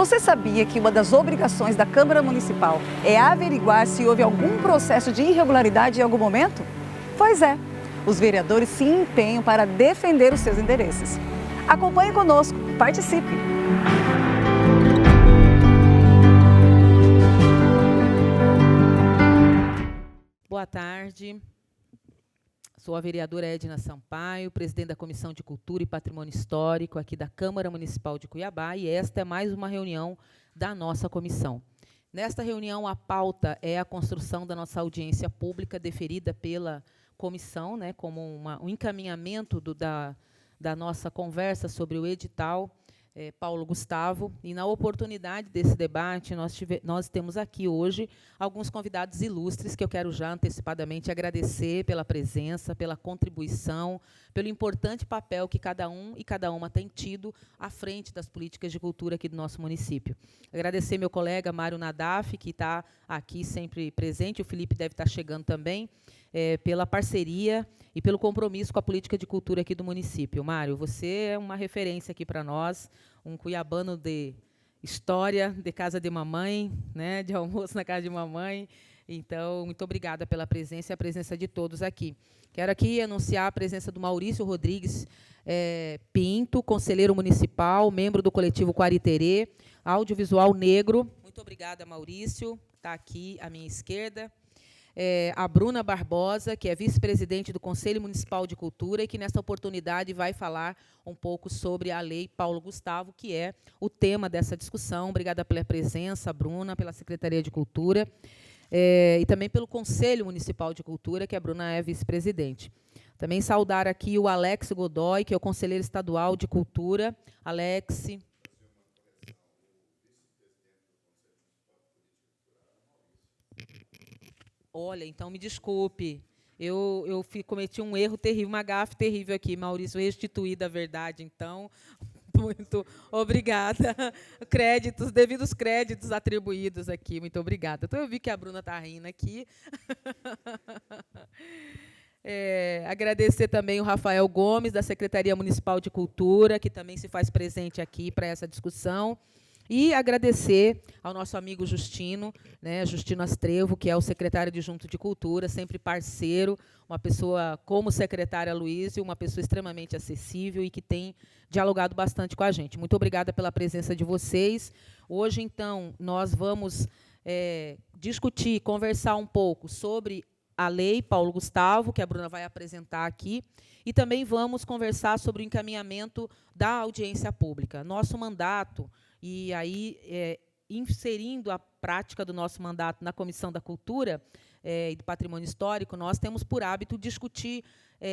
Você sabia que uma das obrigações da Câmara Municipal é averiguar se houve algum processo de irregularidade em algum momento? Pois é, os vereadores se empenham para defender os seus interesses. Acompanhe conosco, participe! Boa tarde. Sou a vereadora Edna Sampaio, presidente da Comissão de Cultura e Patrimônio Histórico aqui da Câmara Municipal de Cuiabá, e esta é mais uma reunião da nossa comissão. Nesta reunião, a pauta é a construção da nossa audiência pública deferida pela comissão, né, como um encaminhamento da nossa conversa sobre o edital Paulo Gustavo. E, na oportunidade desse debate, nós temos aqui hoje alguns convidados ilustres que eu quero já antecipadamente agradecer pela presença, pela contribuição, pelo importante papel que cada um e cada uma tem tido à frente das políticas de cultura aqui do nosso município. Agradecer meu colega Mário Nadaf, que está aqui sempre presente, o Felipe deve estar chegando também, pela parceria e pelo compromisso com a política de cultura aqui do município. Mário, você é uma referência aqui para nós, um cuiabano de história, de casa de mamãe, né, de almoço na casa de mamãe. Então, muito obrigada pela presença e a presença de todos aqui. Quero aqui anunciar a presença do Maurício Rodrigues Pinto, conselheiro municipal, membro do coletivo Quariterê, audiovisual negro. Muito obrigada, Maurício. Está aqui à minha esquerda. A Bruna Barbosa, que é vice-presidente do Conselho Municipal de Cultura e que, nesta oportunidade, vai falar um pouco sobre a Lei Paulo Gustavo, que é o tema dessa discussão. Obrigada pela presença, Bruna, pela Secretaria de Cultura, e também pelo Conselho Municipal de Cultura, que a Bruna é vice-presidente. Também saudar aqui o Alex Godoy, que é o conselheiro estadual de Cultura. Alex. Olha, então me desculpe, eu cometi um erro terrível, uma gafe terrível aqui, Maurício, restituída a verdade, então, muito obrigada. Devidos créditos atribuídos aqui, muito obrigada. Então, eu vi que a Bruna está rindo aqui. Agradecer também o Rafael Gomes, da Secretaria Municipal de Cultura, que também se faz presente aqui para essa discussão. E agradecer ao nosso amigo Justino, né, Justino Astrevo, que é o secretário adjunto de Cultura, sempre parceiro, uma pessoa como secretária Luísio, uma pessoa extremamente acessível e que tem dialogado bastante com a gente. Muito obrigada pela presença de vocês. Hoje, então, nós vamos discutir, conversar um pouco sobre a Lei Paulo Gustavo, que a Bruna vai apresentar aqui, e também vamos conversar sobre o encaminhamento da audiência pública. Nosso mandato, e aí, inserindo a prática do nosso mandato na Comissão da Cultura e do Patrimônio Histórico, nós temos por hábito discutir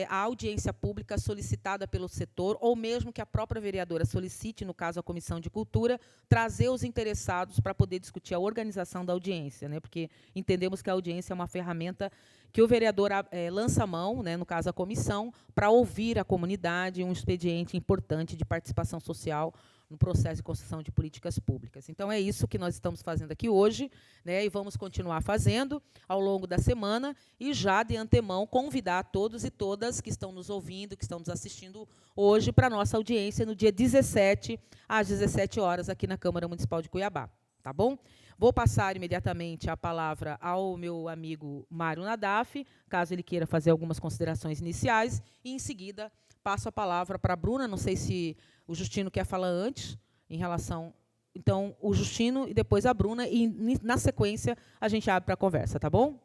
a audiência pública solicitada pelo setor, ou mesmo que a própria vereadora solicite, no caso a Comissão de Cultura, trazer os interessados para poder discutir a organização da audiência, né, porque entendemos que a audiência é uma ferramenta que o vereador lança a mão, né, no caso a comissão, para ouvir a comunidade, um expediente importante de participação social no processo de construção de políticas públicas. Então, é isso que nós estamos fazendo aqui hoje, né, e vamos continuar fazendo ao longo da semana, e já, de antemão, convidar todos e todas que estão nos ouvindo, que estão nos assistindo hoje, para a nossa audiência no dia 17, às 17 horas, aqui na Câmara Municipal de Cuiabá. Tá bom? Vou passar imediatamente a palavra ao meu amigo Mário Nadaf, caso ele queira fazer algumas considerações iniciais, e, em seguida, passo a palavra para a Bruna. Não sei se o Justino quer falar antes, em relação... Então, o Justino e depois a Bruna, e, na sequência, a gente abre para a conversa, tá bom?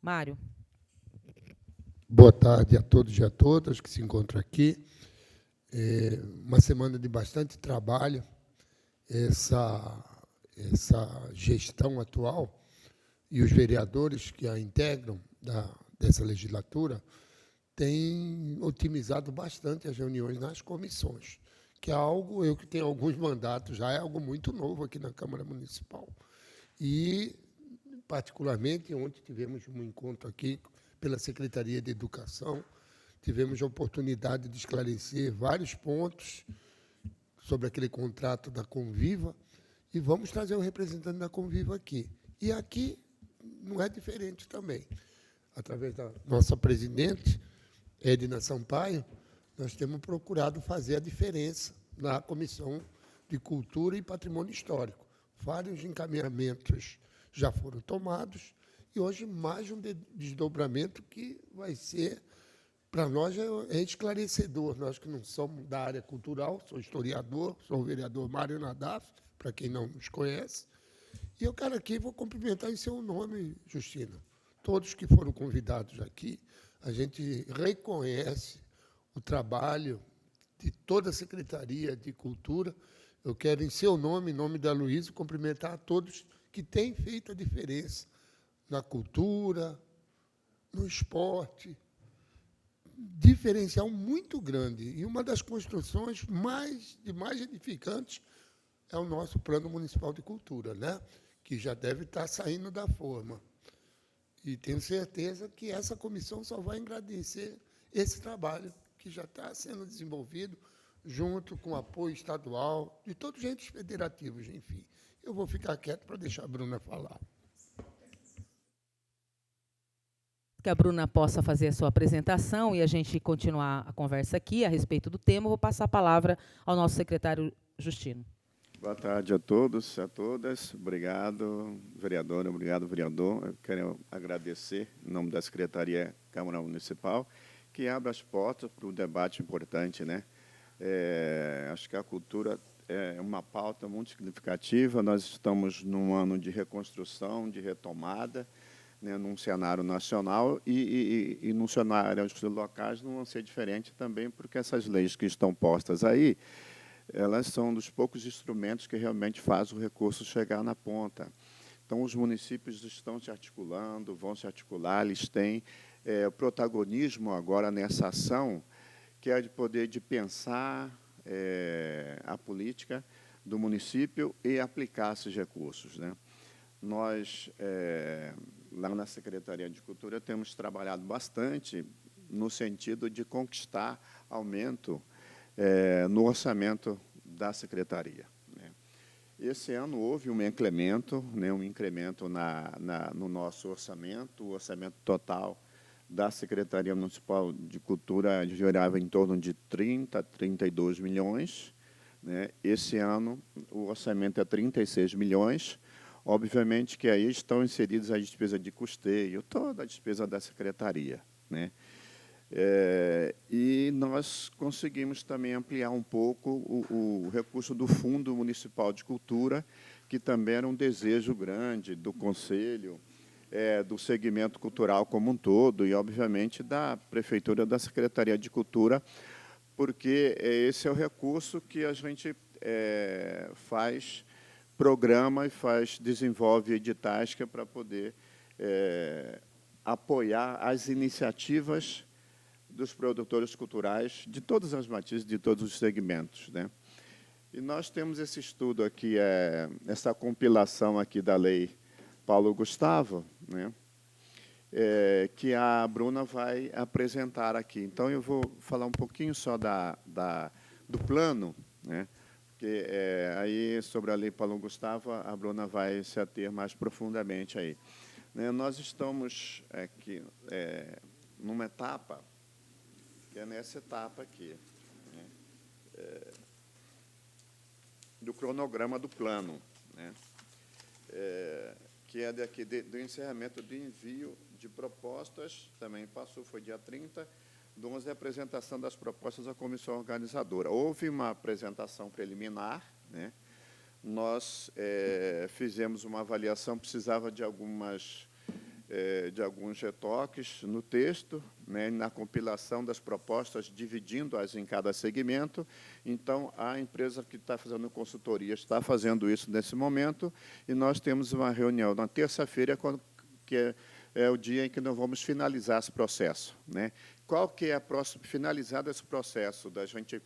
Mário. Boa tarde a todos e a todas que se encontram aqui. Uma semana de bastante trabalho. Essa gestão atual e os vereadores que a integram dessa legislatura têm otimizado bastante as reuniões nas comissões, que é algo, eu que tenho alguns mandatos, já é algo muito novo aqui na Câmara Municipal. E, particularmente, ontem tivemos um encontro aqui pela Secretaria de Educação, tivemos a oportunidade de esclarecer vários pontos sobre aquele contrato da Conviva, e vamos trazer o representante da Conviva aqui. E aqui não é diferente também. Através da nossa presidente, Edna Sampaio, nós temos procurado fazer a diferença na Comissão de Cultura e Patrimônio Histórico. Vários encaminhamentos já foram tomados e hoje mais um desdobramento que vai ser, para nós, é esclarecedor. Nós que não somos da área cultural, sou historiador, sou o vereador Mário Nadaf, para quem não nos conhece. E eu quero aqui, vou cumprimentar em seu nome, Justina. Todos que foram convidados aqui, a gente reconhece o trabalho de toda a Secretaria de Cultura. Eu quero, em seu nome, em nome da Luísa, cumprimentar a todos que têm feito a diferença na cultura, no esporte. Diferencial muito grande. E uma das construções mais edificantes é o nosso Plano Municipal de Cultura, né? Que já deve estar saindo da forma. E tenho certeza que essa comissão só vai agradecer esse trabalho que já está sendo desenvolvido junto com o apoio estadual, de todos os entes federativos, enfim. Eu vou ficar quieto para deixar a Bruna falar. Que a Bruna possa fazer a sua apresentação e a gente continuar a conversa aqui a respeito do tema, eu vou passar a palavra ao nosso secretário Justino. Boa tarde a todos e a todas. Obrigado, vereadora. Obrigado, vereador. Eu quero agradecer, em nome da Secretaria Câmara Municipal, que abre as portas para um debate importante, né? Acho que a cultura é uma pauta muito significativa. Nós estamos num ano de reconstrução, de retomada, né, num cenário nacional e num cenário locais não vão ser diferente também, porque essas leis que estão postas aí, elas são dos poucos instrumentos que realmente fazem o recurso chegar na ponta. Então, os municípios estão se articulando, vão se articular, eles têm o protagonismo agora nessa ação, que é de poder de pensar a política do município e aplicar esses recursos, né? Nós, lá na Secretaria de Cultura, temos trabalhado bastante no sentido de conquistar aumento no orçamento da Secretaria, né? Esse ano houve um incremento, né, no nosso orçamento. O orçamento total da Secretaria Municipal de Cultura girava em torno de 30, 32 milhões. Né? Esse ano, o orçamento é 36 milhões. Obviamente que aí estão inseridas a despesa de custeio, toda a despesa da Secretaria, né? E nós conseguimos também ampliar um pouco o recurso do Fundo Municipal de Cultura, que também era um desejo grande do Conselho, do segmento cultural como um todo e, obviamente, da Prefeitura, da Secretaria de Cultura, porque esse é o recurso que a gente faz programa e desenvolve editais que é para poder apoiar as iniciativas dos produtores culturais de todas as matizes, de todos os segmentos, né? E nós temos esse estudo aqui, essa compilação aqui da Lei Paulo Gustavo, né? Que a Bruna vai apresentar aqui. Então, eu vou falar um pouquinho só do plano, né? Porque aí, sobre a Lei Paulo Gustavo, a Bruna vai se ater mais profundamente aí. Né? Nós estamos aqui numa etapa, que é nessa etapa aqui, né, do cronograma do plano, né, que é daqui do encerramento do envio de propostas, também passou, foi dia 30, 11, a apresentação das propostas à comissão organizadora. Houve uma apresentação preliminar, né, nós fizemos uma avaliação, precisava de alguns retoques no texto, né, na compilação das propostas, dividindo-as em cada segmento. Então, a empresa que está fazendo consultoria está fazendo isso nesse momento, e nós temos uma reunião na terça-feira, que é o dia em que nós vamos finalizar esse processo, né? Qual que é a próxima, finalizado esse processo, da gente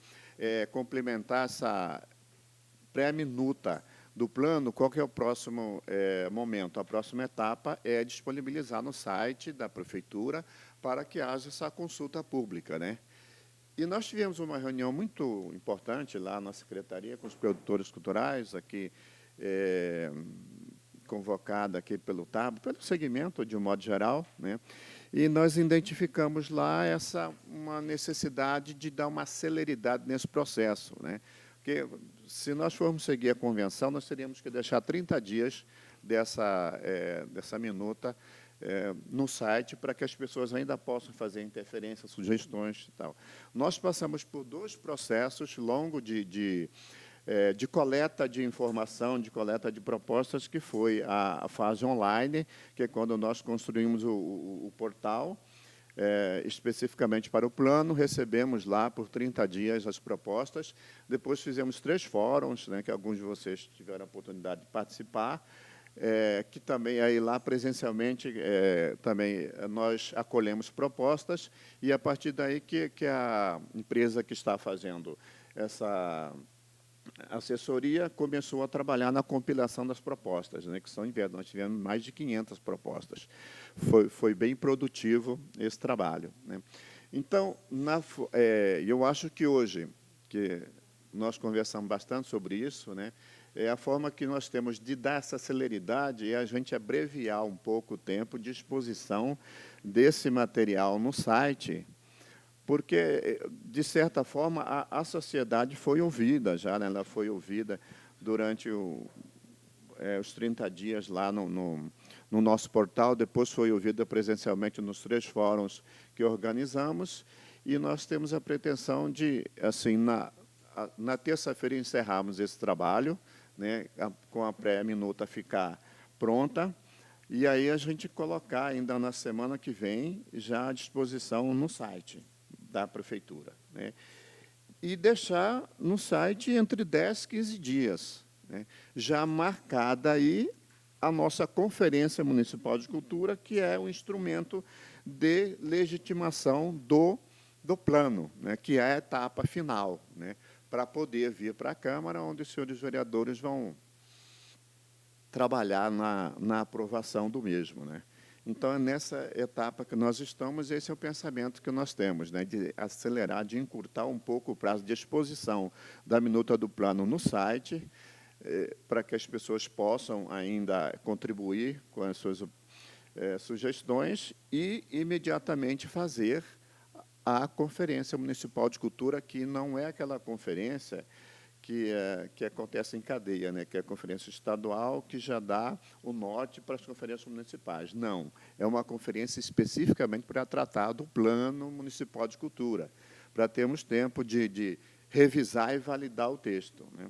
complementar essa pré-minuta do plano, qual que é o próximo momento? A próxima etapa é disponibilizar no site da Prefeitura para que haja essa consulta pública, né? E nós tivemos uma reunião muito importante lá na Secretaria com os produtores culturais, aqui convocada aqui pelo TAB, pelo segmento de um modo geral, né? E nós identificamos lá uma necessidade de dar uma celeridade nesse processo, né? Porque, se nós formos seguir a convenção, nós teríamos que deixar 30 dias dessa minuta no site para que as pessoas ainda possam fazer interferências, sugestões e tal. Nós passamos por 2 processos longos de coleta de informação, de coleta de propostas, que foi a fase online, que é quando nós construímos o portal, especificamente para o plano, recebemos lá por 30 dias as propostas, depois fizemos 3 fóruns, né, que alguns de vocês tiveram a oportunidade de participar, que também aí lá presencialmente também nós acolhemos propostas, e a partir daí que a empresa que está fazendo essa assessoria começou a trabalhar na compilação das propostas, né, que são nós tivemos mais de 500 propostas. Foi bem produtivo esse trabalho, né. Então, eu acho que hoje, que nós conversamos bastante sobre isso, né, a forma que nós temos de dar essa celeridade é a gente abreviar um pouco o tempo de exposição desse material no site, porque, de certa forma, a sociedade foi ouvida já, né? Ela foi ouvida durante os 30 dias lá no nosso portal, depois foi ouvida presencialmente nos 3 fóruns que organizamos, e nós temos a pretensão de, assim, na terça-feira, encerrarmos esse trabalho, né, com a pré-minuta ficar pronta, e aí a gente colocar ainda na semana que vem já à disposição no site da prefeitura, né, e deixar no site entre 10 e 15 dias, né, já marcada aí a nossa Conferência Municipal de Cultura, que é o instrumento de legitimação do plano, né, que é a etapa final, né, para poder vir para a Câmara, onde os senhores vereadores vão trabalhar na aprovação do mesmo, né. Então, é nessa etapa que nós estamos, esse é o pensamento que nós temos, né, de acelerar, de encurtar um pouco o prazo de exposição da minuta do plano no site, para que as pessoas possam ainda contribuir com as suas sugestões e, imediatamente, fazer a Conferência Municipal de Cultura, que não é aquela conferência que acontece em cadeia, né, que é a conferência estadual, que já dá o norte para as conferências municipais. Não, é uma conferência especificamente para tratar do Plano Municipal de Cultura, para termos tempo de revisar e validar o texto, né.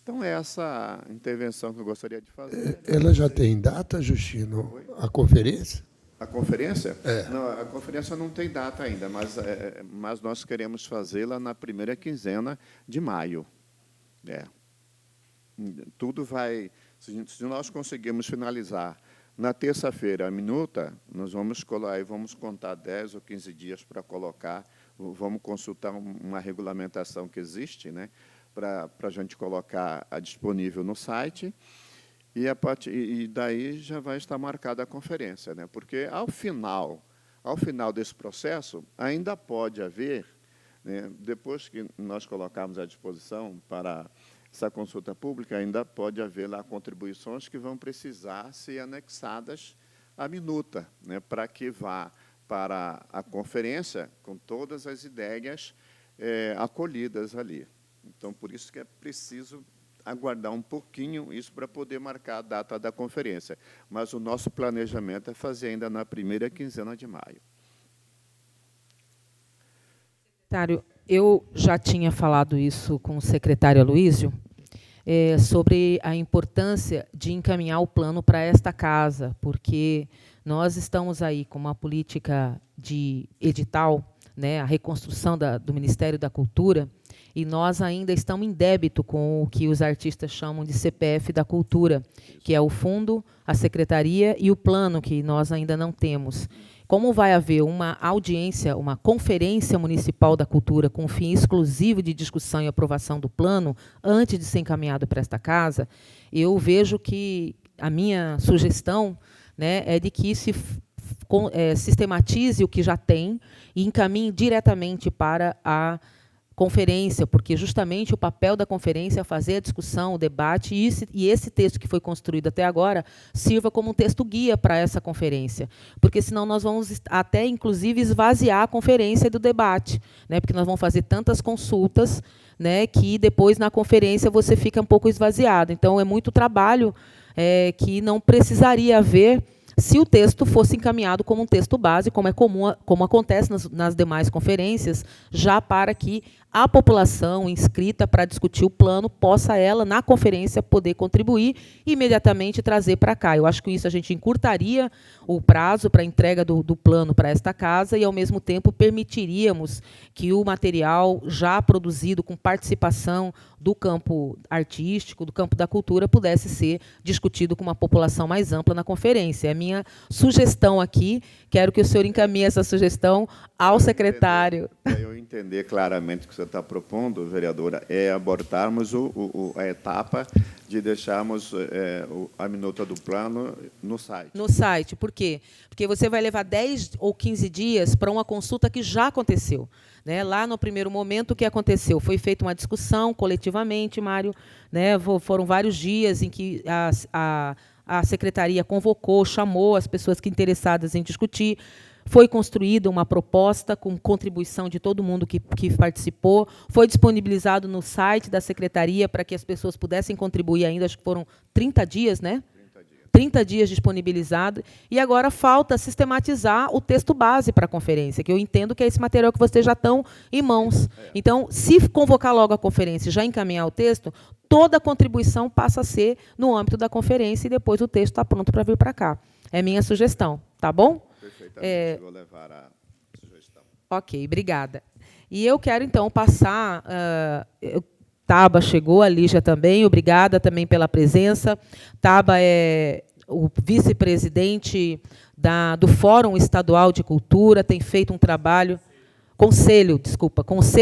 Então, é essa intervenção que eu gostaria de fazer. Ela já tem data, Justino, a conferência? A conferência? Não, a conferência não tem data ainda, mas nós queremos fazê-la na primeira quinzena de maio. Tudo vai... Se nós conseguirmos finalizar na terça-feira a minuta, nós vamos contar 10 ou 15 dias para colocar, vamos consultar uma regulamentação que existe, né, para a gente colocar disponível no site, e daí já vai estar marcada a conferência, né, porque, ao final desse processo, ainda pode haver, né, depois que nós colocarmos à disposição para essa consulta pública, ainda pode haver lá contribuições que vão precisar ser anexadas à minuta, né, para que vá para a conferência com todas as ideias acolhidas ali. Então, por isso que é preciso aguardar um pouquinho isso para poder marcar a data da conferência. Mas o nosso planejamento é fazer ainda na primeira quinzena de maio. Secretário, eu já tinha falado isso com o secretário Aloísio, sobre a importância de encaminhar o plano para esta casa, porque nós estamos aí com uma política de edital, né, a reconstrução do Ministério da Cultura, e nós ainda estamos em débito com o que os artistas chamam de CPF da Cultura, que é o fundo, a secretaria e o plano, que nós ainda não temos. Como vai haver uma audiência, uma conferência municipal da cultura com fim exclusivo de discussão e aprovação do plano, antes de ser encaminhado para esta casa, eu vejo que a minha sugestão, né, é de que se sistematize o que já tem e encaminhe diretamente para a conferência, porque justamente o papel da conferência é fazer a discussão, o debate, e esse texto que foi construído até agora sirva como um texto guia para essa conferência, porque senão nós vamos até, inclusive, esvaziar a conferência do debate, né, porque nós vamos fazer tantas consultas, né, que depois, na conferência, você fica um pouco esvaziado. Então, é muito trabalho que não precisaria haver se o texto fosse encaminhado como um texto base, como é comum, como acontece nas demais conferências, já para que a população inscrita para discutir o plano possa ela, na conferência, poder contribuir e imediatamente trazer para cá. Eu acho que com isso a gente encurtaria o prazo para a entrega do plano para esta casa e, ao mesmo tempo, permitiríamos que o material já produzido com participação do campo artístico, do campo da cultura, pudesse ser discutido com uma população mais ampla na conferência. É a minha sugestão aqui, quero que o senhor encaminhe essa sugestão ao secretário. Eu entender claramente o que você está propondo, vereadora, é abordarmos a etapa de deixarmos a minuta do plano no site. No site. Por quê? Porque você vai levar 10 ou 15 dias para uma consulta que já aconteceu. Né? Lá, no primeiro momento, o que aconteceu? Foi feita uma discussão coletivamente, Mário. Né? Foram vários dias em que a secretaria convocou, chamou as pessoas que interessadas em discutir. Foi construída uma proposta com contribuição de todo mundo que participou. Foi disponibilizado no site da secretaria para que as pessoas pudessem contribuir ainda. Acho que foram 30 dias, né? 30 dias disponibilizado. E agora falta sistematizar o texto base para a conferência, que eu entendo que é esse material que vocês já estão em mãos. Então, se convocar logo a conferência e já encaminhar o texto, toda a contribuição passa a ser no âmbito da conferência e depois o texto está pronto para vir para cá. É minha sugestão, tá bom? Perfeitamente, vou levar a sugestão. Ok, obrigada. E eu quero, então, passar... Taba chegou, a Lígia também, obrigada também pela presença. Taba é o vice-presidente do Fórum Estadual de Cultura, tem feito um trabalho... Conselho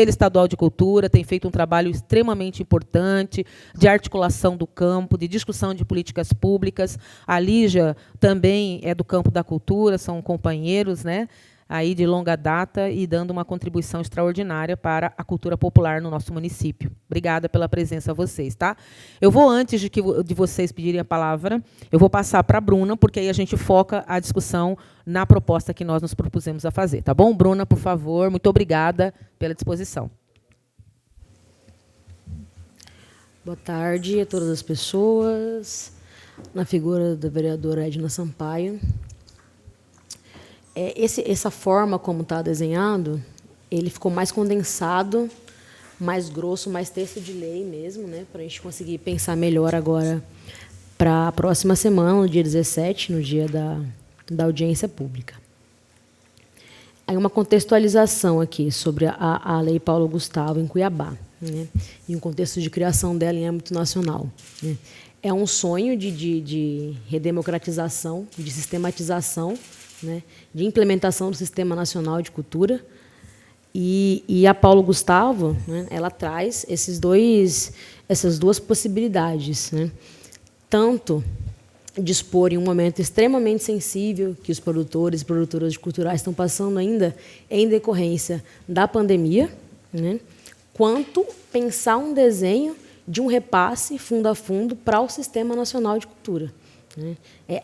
Estadual de Cultura, tem feito um trabalho extremamente importante de articulação do campo, de discussão de políticas públicas. A Lígia também é do campo da cultura, são companheiros, né, aí de longa data e dando uma contribuição extraordinária para a cultura popular no nosso município. Obrigada pela presença a vocês. Tá? Eu vou, antes de vocês pedirem a palavra, eu vou passar para a Bruna, porque aí a gente foca a discussão na proposta que nós nos propusemos a fazer. Tá bom? Bruna, por favor, muito obrigada pela disposição. Boa tarde a todas as pessoas. Na figura da vereadora Edna Sampaio. Essa forma como está desenhado, ele ficou mais condensado, mais grosso, mais texto de lei mesmo, né, para a gente conseguir pensar melhor agora para a próxima semana, no dia 17, no dia da audiência pública. Aí uma contextualização aqui sobre a Lei Paulo Gustavo em Cuiabá, né, e um contexto de criação dela em âmbito nacional. Né. É um sonho de redemocratização, de sistematização, né, de implementação do Sistema Nacional de Cultura. E a Paulo Gustavo, né, ela traz essas duas possibilidades. Né, tanto dispor em um momento extremamente sensível que os produtores e produtoras culturais estão passando ainda em decorrência da pandemia, né, quanto pensar um desenho de um repasse fundo a fundo para o Sistema Nacional de Cultura. Né.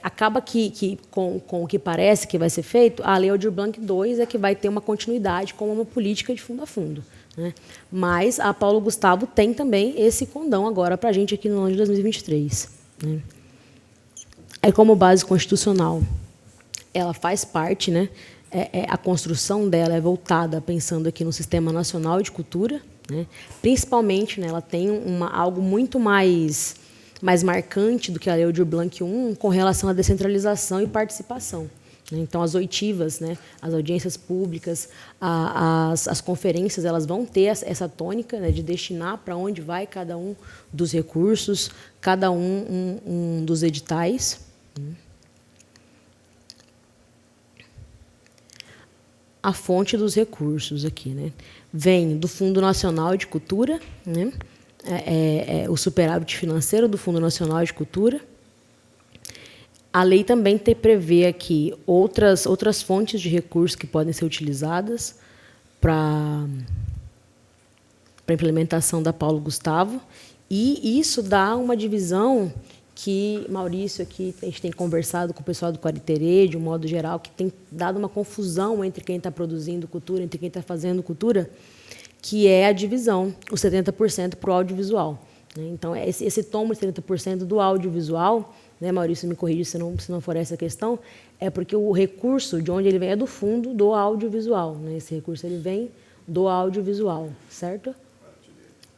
Acaba que com o que parece que vai ser feito, a Lei Aldir Blanc II é que vai ter uma continuidade como uma política de fundo a fundo. Né. Mas a Paulo Gustavo tem também esse condão agora para a gente aqui no ano de 2023. Né. Como base constitucional, ela faz parte, né, a construção dela é voltada pensando aqui no Sistema Nacional de Cultura, né, principalmente, né, ela tem algo muito mais marcante do que a Lei Aldir Blanc I com relação à descentralização e participação. Então, as oitivas, né, as audiências públicas, as conferências, elas vão ter essa tônica, né, de destinar para onde vai cada um dos recursos, cada um dos editais. A fonte dos recursos aqui, né, vem do Fundo Nacional de Cultura, né, o superávit financeiro do Fundo Nacional de Cultura. A lei também prevê aqui outras fontes de recursos que podem ser utilizadas para para a implementação da Paulo Gustavo, e isso dá uma divisão que, Maurício, aqui, a gente tem conversado com o pessoal do Quariterê, de um modo geral, que tem dado uma confusão entre quem está produzindo cultura, entre quem está fazendo cultura, que é a divisão, os 70% para o audiovisual. Né? Então, esse tomo de 70% do audiovisual, né, Maurício, me corrija se não for essa questão, é porque o recurso, de onde ele vem, é do fundo do audiovisual. Né? Esse recurso ele vem do audiovisual, certo?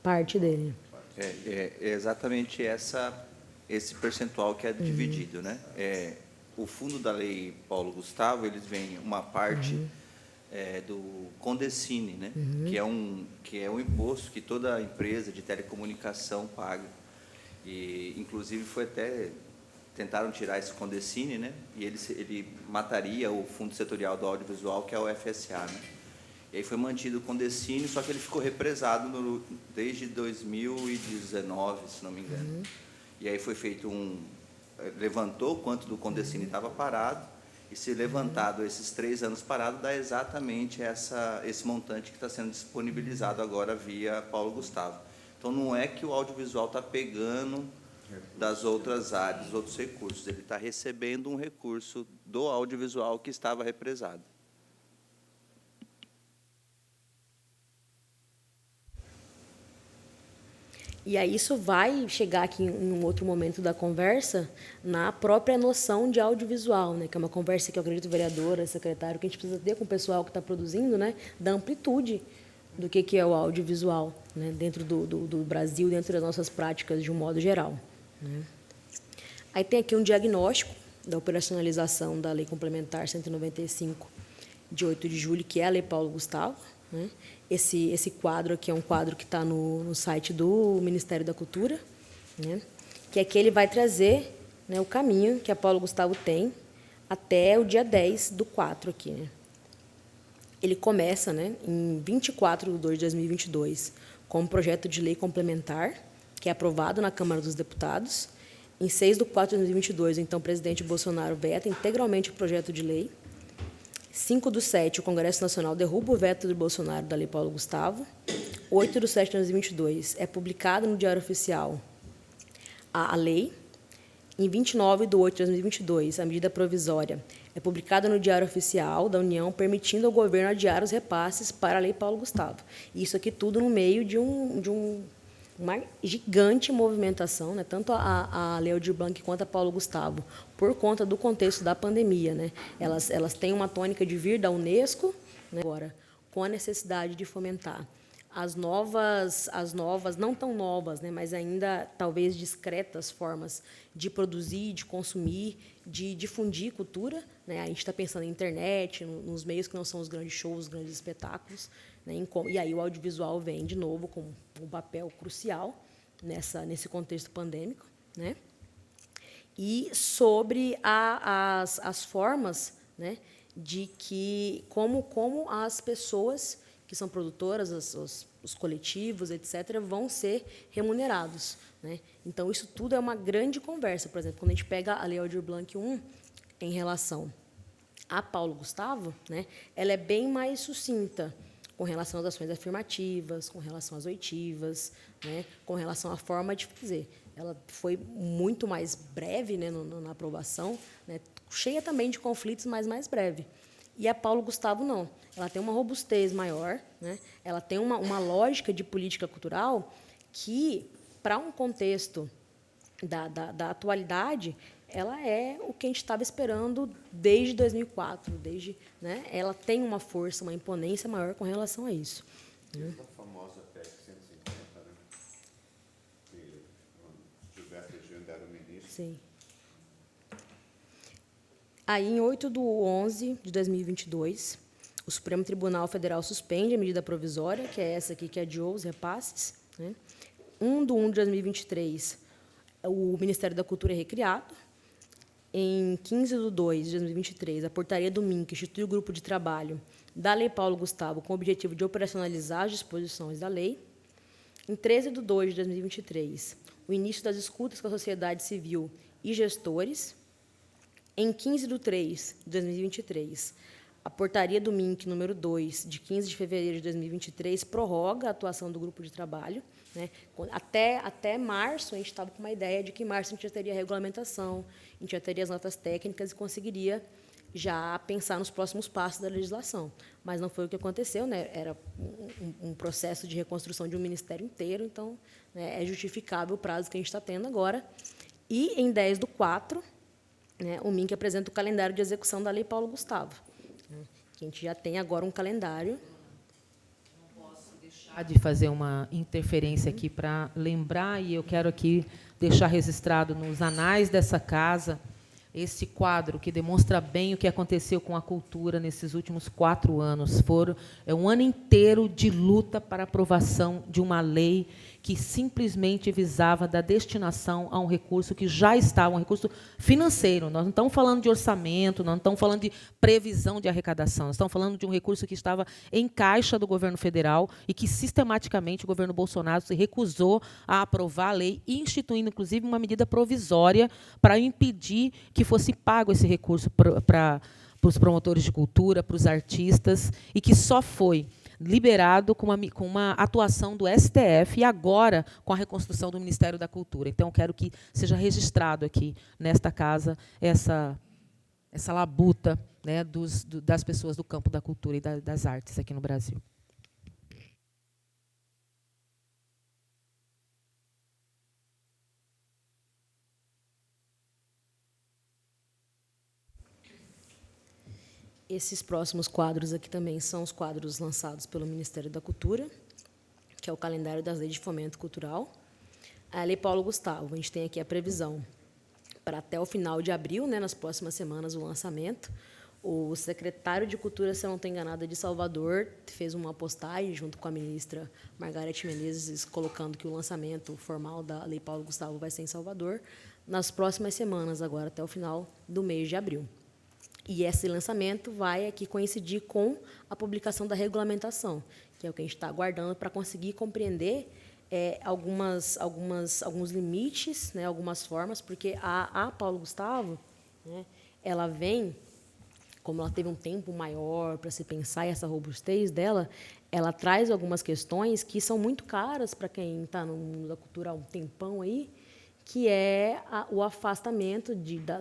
Parte dele. É exatamente esse percentual que é dividido, né? O fundo da Lei Paulo Gustavo, eles vêm uma parte do Condecine, né? Que é um imposto que toda empresa de telecomunicação paga. E, inclusive, tentaram tirar esse Condecine, né? E ele mataria o Fundo Setorial do Audiovisual, que é o FSA, né? E aí foi mantido o Condecine, só que ele ficou represado desde 2019, se não me engano. E aí foi feito levantou o quanto do Condecine estava parado, e se levantado esses 3 anos parado, dá exatamente esse montante que está sendo disponibilizado agora via Paulo Gustavo. Então, não é que o audiovisual está pegando das outras áreas, dos outros recursos, ele está recebendo um recurso do audiovisual que estava represado. E aí isso vai chegar aqui em um outro momento da conversa na própria noção de audiovisual, né? Que é uma conversa que eu acredito, vereadora, secretário, que a gente precisa ter com o pessoal que está produzindo, né? Da amplitude do que é o audiovisual, né? Dentro do Brasil, dentro das nossas práticas de um modo geral. Né? Aí tem aqui um diagnóstico da operacionalização da Lei Complementar 195, de 8 de julho, que é a Lei Paulo Gustavo. Né? Esse quadro aqui é um quadro que está no site do Ministério da Cultura, né? Que aqui ele vai trazer, né, o caminho que a Paulo Gustavo tem até o dia 10/4 aqui. Né? Ele começa, né, em 24/2/2022 com um projeto de lei complementar, que é aprovado na Câmara dos Deputados. Em 6/4/2022, então, o presidente Bolsonaro veta integralmente o projeto de lei. 5/7, o Congresso Nacional derruba o veto do Bolsonaro da Lei Paulo Gustavo. 8/7/2022, é publicado no Diário Oficial a lei. Em 29/8/2022, a medida provisória é publicada no Diário Oficial da União, permitindo ao governo adiar os repasses para a Lei Paulo Gustavo. Isso aqui tudo no meio de uma gigante movimentação, né? Tanto a Lei Aldir Blanc quanto a Paulo Gustavo, por conta do contexto da pandemia. Né? Elas têm uma tônica de vir da Unesco, né? Agora, com a necessidade de fomentar as novas, não tão novas, né? Mas ainda talvez discretas formas de produzir, de consumir, de difundir cultura. Né? A gente está pensando em internet, nos meios que não são os grandes shows, os grandes espetáculos. Né? E aí o audiovisual vem, de novo, com um papel crucial nesse contexto pandêmico. Né? E sobre as formas, né, de que como as pessoas que são produtoras, os coletivos, etc., vão ser remunerados. Né? Então, isso tudo é uma grande conversa. Por exemplo, quando a gente pega a Lei Aldir Blanc 1, em relação a Paulo Gustavo, né, ela é bem mais sucinta com relação às ações afirmativas, com relação às oitivas, né, com relação à forma de fazer. Ela foi muito mais breve, né, na aprovação, né, cheia também de conflitos, mas mais breve. E a Paulo Gustavo não. Ela tem uma robustez maior, né, ela tem uma lógica de política cultural que, para um contexto da atualidade, ela é o que a gente estava esperando desde 2004. Né, ela tem uma força, uma imponência maior com relação a isso. Né? A famosa PEC 150, né? Que Gilberto Egídio era o ministro. Sim. Aí, em 8/11/2022, o Supremo Tribunal Federal suspende a medida provisória, que é essa aqui que adiou os repasses. Né? 1/1/2023, o Ministério da Cultura é recriado. Em 15/2/2023, a portaria do MIN, que institui o grupo de trabalho da Lei Paulo Gustavo com o objetivo de operacionalizar as disposições da lei. Em 13/2/2023, o início das escutas com a sociedade civil e gestores. Em 15/3/2023, A portaria do MINC número 2, de 15 de fevereiro de 2023, prorroga a atuação do grupo de trabalho, né? Até março, a gente estava com uma ideia de que em março a gente já teria a regulamentação, a gente já teria as notas técnicas e conseguiria já pensar nos próximos passos da legislação. Mas não foi o que aconteceu, né? Era um processo de reconstrução de um ministério inteiro, então, né, é justificável o prazo que a gente está tendo agora. E, em 10/4, né, o MINC apresenta o calendário de execução da Lei Paulo Gustavo, né, que a gente já tem agora um calendário. Não posso deixar de fazer uma interferência aqui para lembrar, e eu quero aqui deixar registrado nos anais dessa casa esse quadro que demonstra bem o que aconteceu com a cultura nesses últimos 4 anos. É um ano inteiro de luta para a aprovação de uma lei que simplesmente visava dar destinação a um recurso que já estava, um recurso financeiro. Nós não estamos falando de orçamento, nós não estamos falando de previsão de arrecadação, nós estamos falando de um recurso que estava em caixa do governo federal e que, sistematicamente, o governo Bolsonaro se recusou a aprovar a lei, instituindo, inclusive, uma medida provisória para impedir que fosse pago esse recurso para os promotores de cultura, para os artistas, e que só foi liberado com uma atuação do STF e agora com a reconstrução do Ministério da Cultura. Então, eu quero que seja registrado aqui, nesta casa, essa labuta, né, das pessoas do campo da cultura e das artes aqui no Brasil. Esses próximos quadros aqui também são os quadros lançados pelo Ministério da Cultura, que é o calendário das leis de fomento cultural. A Lei Paulo Gustavo, a gente tem aqui a previsão para até o final de abril, né, nas próximas semanas, o lançamento. O secretário de Cultura, se eu não estou enganada, de Salvador, fez uma postagem junto com a ministra Margareth Menezes, colocando que o lançamento formal da Lei Paulo Gustavo vai ser em Salvador, nas próximas semanas, agora até o final do mês de abril. E esse lançamento vai aqui coincidir com a publicação da regulamentação, que é o que a gente está aguardando para conseguir compreender alguns limites, né, algumas formas, porque a Paulo Gustavo, né, ela vem, como ela teve um tempo maior para se pensar, e essa robustez dela, ela traz algumas questões que são muito caras para quem está no mundo da cultura há um tempão aí, que é o afastamento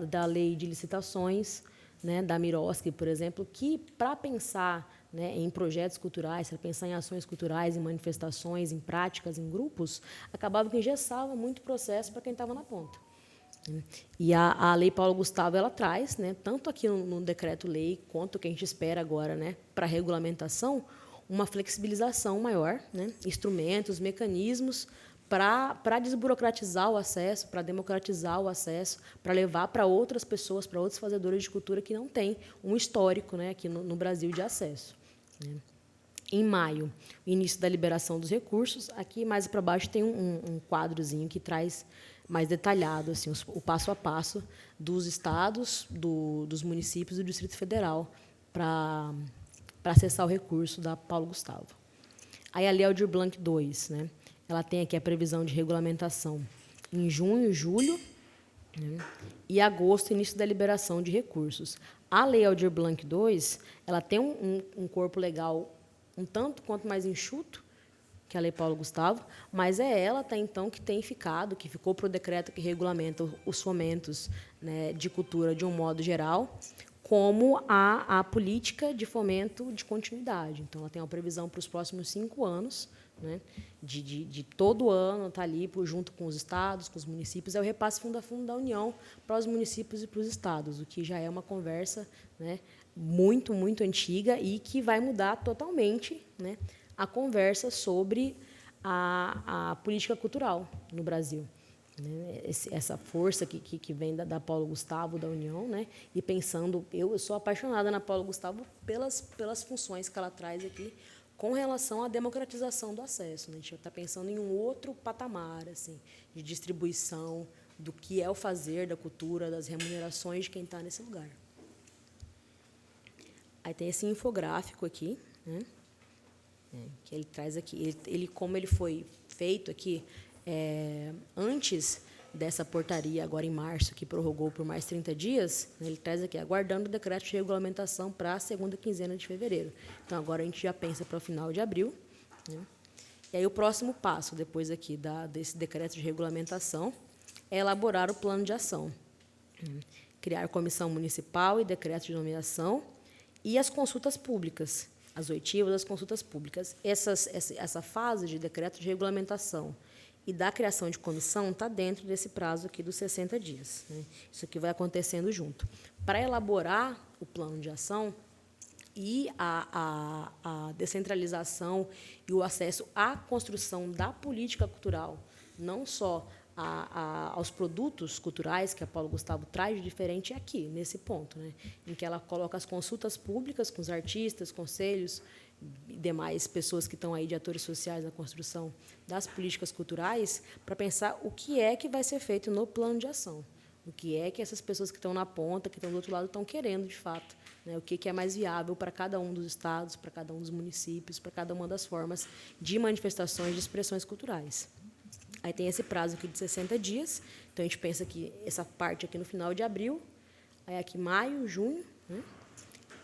da lei de licitações, né, da Miroski, por exemplo, que, para pensar, né, em projetos culturais, para pensar em ações culturais, em manifestações, em práticas, em grupos, acabava que engessava muito o processo para quem estava na ponta. E a Lei Paulo Gustavo, ela traz, né, tanto aqui no decreto-lei, quanto o que a gente espera agora, né, para a regulamentação, uma flexibilização maior, né, instrumentos, mecanismos, para desburocratizar o acesso, para democratizar o acesso, para levar para outras pessoas, para outros fazedores de cultura que não têm um histórico, né, aqui no Brasil de acesso. Né. Em maio, o início da liberação dos recursos. Aqui, mais para baixo, tem um quadrozinho que traz mais detalhado assim, o passo a passo dos estados, dos municípios e do Distrito Federal para acessar o recurso da Paulo Gustavo. Aí, a Lei Aldir Blanc II, né, ela tem aqui a previsão de regulamentação em junho e julho, né, e agosto, início da liberação de recursos. A Lei Aldir Blanc II, ela tem um corpo legal um tanto quanto mais enxuto que a Lei Paulo Gustavo, mas é ela, até então, que ficou para o decreto que regulamenta os fomentos, né, de cultura de um modo geral, como a política de fomento de continuidade. Então, ela tem uma previsão para os próximos 5 anos, né, de todo ano estar ali junto com os estados, com os municípios, é o repasse fundo a fundo da União para os municípios e para os estados, o que já é uma conversa, né, muito, muito antiga e que vai mudar totalmente, né, a conversa sobre a política cultural no Brasil. Né, essa força que vem da Paulo Gustavo, da União, né, e pensando, eu sou apaixonada na Paulo Gustavo pelas funções que ela traz aqui com relação à democratização do acesso. Né? A gente está pensando em um outro patamar assim, de distribuição do que é o fazer da cultura, das remunerações de quem está nesse lugar. Aí tem esse infográfico aqui, né, que ele traz aqui. Como ele foi feito aqui antes dessa portaria, agora em março, que prorrogou por mais 30 dias, né, ele traz aqui, aguardando o decreto de regulamentação para a segunda quinzena de fevereiro. Então, agora a gente já pensa para o final de abril. Né? E aí, o próximo passo, depois aqui desse decreto de regulamentação, é elaborar o plano de ação. Criar comissão municipal e decreto de nomeação e as consultas públicas, as oitivas das consultas públicas. Essa fase de decreto de regulamentação e da criação de comissão está dentro desse prazo aqui dos 60 dias. Né? Isso aqui vai acontecendo junto. Para elaborar o plano de ação e a descentralização e o acesso à construção da política cultural, não só aos produtos culturais que a Paulo Gustavo traz de diferente aqui, nesse ponto, né, em que ela coloca as consultas públicas com os artistas, conselhos e demais pessoas que estão aí de atores sociais na construção das políticas culturais, para pensar o que é que vai ser feito no plano de ação, o que é que essas pessoas que estão na ponta, que estão do outro lado, estão querendo, de fato, né, o que é mais viável para cada um dos estados, para cada um dos municípios, para cada uma das formas de manifestações de expressões culturais. Aí tem esse prazo aqui de 60 dias, então a gente pensa que essa parte aqui no final de abril, aí aqui maio, junho, né?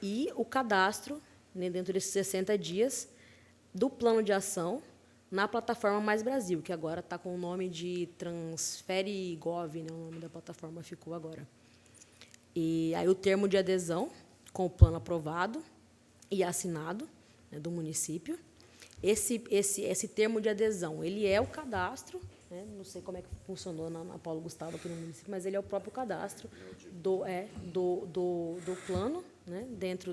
E o cadastro, né, dentro desses 60 dias, do plano de ação na plataforma Mais Brasil, que agora está com o nome de Transfere Gov, né, o nome da plataforma ficou agora. E aí o termo de adesão, com o plano aprovado e assinado, né, do município. Esse termo de adesão, ele é o cadastro, né? Não sei como é que funcionou na Paulo Gustavo aqui no município, mas ele é o próprio cadastro do plano, né? Dentro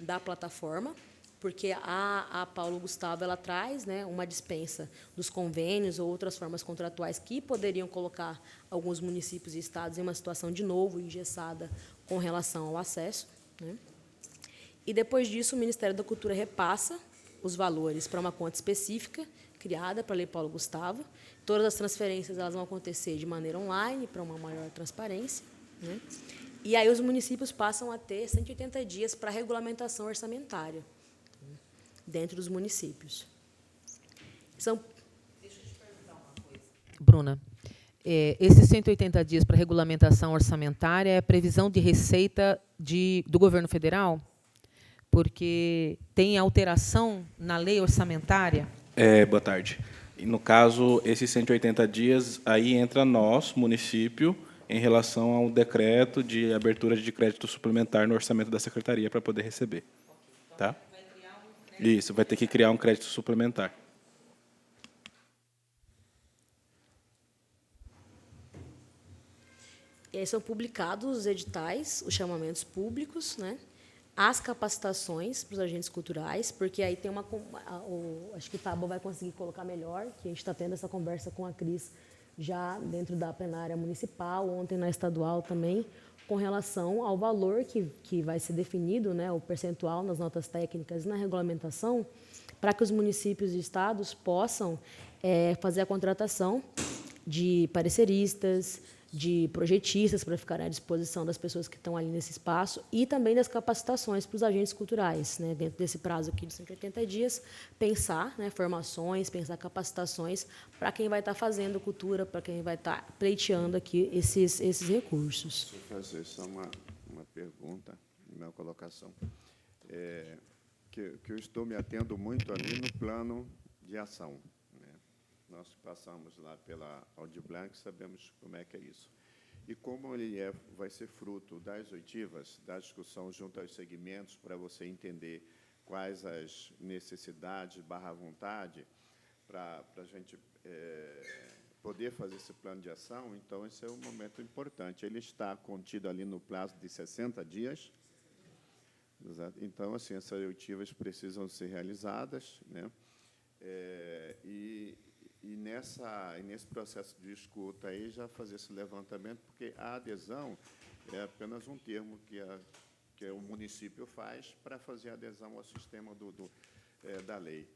da plataforma, porque a Paulo Gustavo ela traz, né, uma dispensa dos convênios ou outras formas contratuais que poderiam colocar alguns municípios e estados em uma situação de novo engessada com relação ao acesso. Né? E, depois disso, o Ministério da Cultura repassa os valores para uma conta específica, criada para a Lei Paulo Gustavo. Todas as transferências elas vão acontecer de maneira online, para uma maior transparência. Né? E aí os municípios passam a ter 180 dias para regulamentação orçamentária, né, dentro dos municípios. Deixa eu te perguntar uma coisa. Bruna, esses 180 dias para regulamentação orçamentária é previsão de receita do governo federal? Porque tem alteração na lei orçamentária? Boa tarde. E, no caso, esses 180 dias, aí entra nós, município, em relação ao decreto de abertura de crédito suplementar no orçamento da secretaria para poder receber. Tá? Vai criar um crédito. Isso, vai ter que criar um crédito suplementar. E aí são publicados os editais, os chamamentos públicos, né? As capacitações para os agentes culturais, porque aí tem acho que o Tabo vai conseguir colocar melhor, que a gente está tendo essa conversa com a Cris já dentro da plenária municipal, ontem na estadual também, com relação ao valor que vai ser definido, né, o percentual nas notas técnicas e na regulamentação, para que os municípios e estados possam fazer a contratação de pareceristas, de projetistas para ficarem à disposição das pessoas que estão ali nesse espaço e também das capacitações para os agentes culturais, né, dentro desse prazo aqui de 180 dias, pensar, né, formações, pensar capacitações para quem vai estar fazendo cultura, para quem vai estar pleiteando aqui esses recursos. Deixa eu fazer só uma pergunta, uma colocação, que eu estou me atendo muito ali no plano de ação. Nós passamos lá pela Audi Blanc, sabemos como é que é isso. E como ele vai ser fruto das oitivas, da discussão junto aos segmentos, para você entender quais as necessidades /vontade, para a gente poder fazer esse plano de ação, então esse é um momento importante. Ele está contido ali no prazo de 60 dias. Então, assim, essas oitivas precisam ser realizadas, né? E nesse processo de escuta aí já fazer esse levantamento, porque a adesão é apenas um termo que o município faz para fazer adesão ao sistema da lei.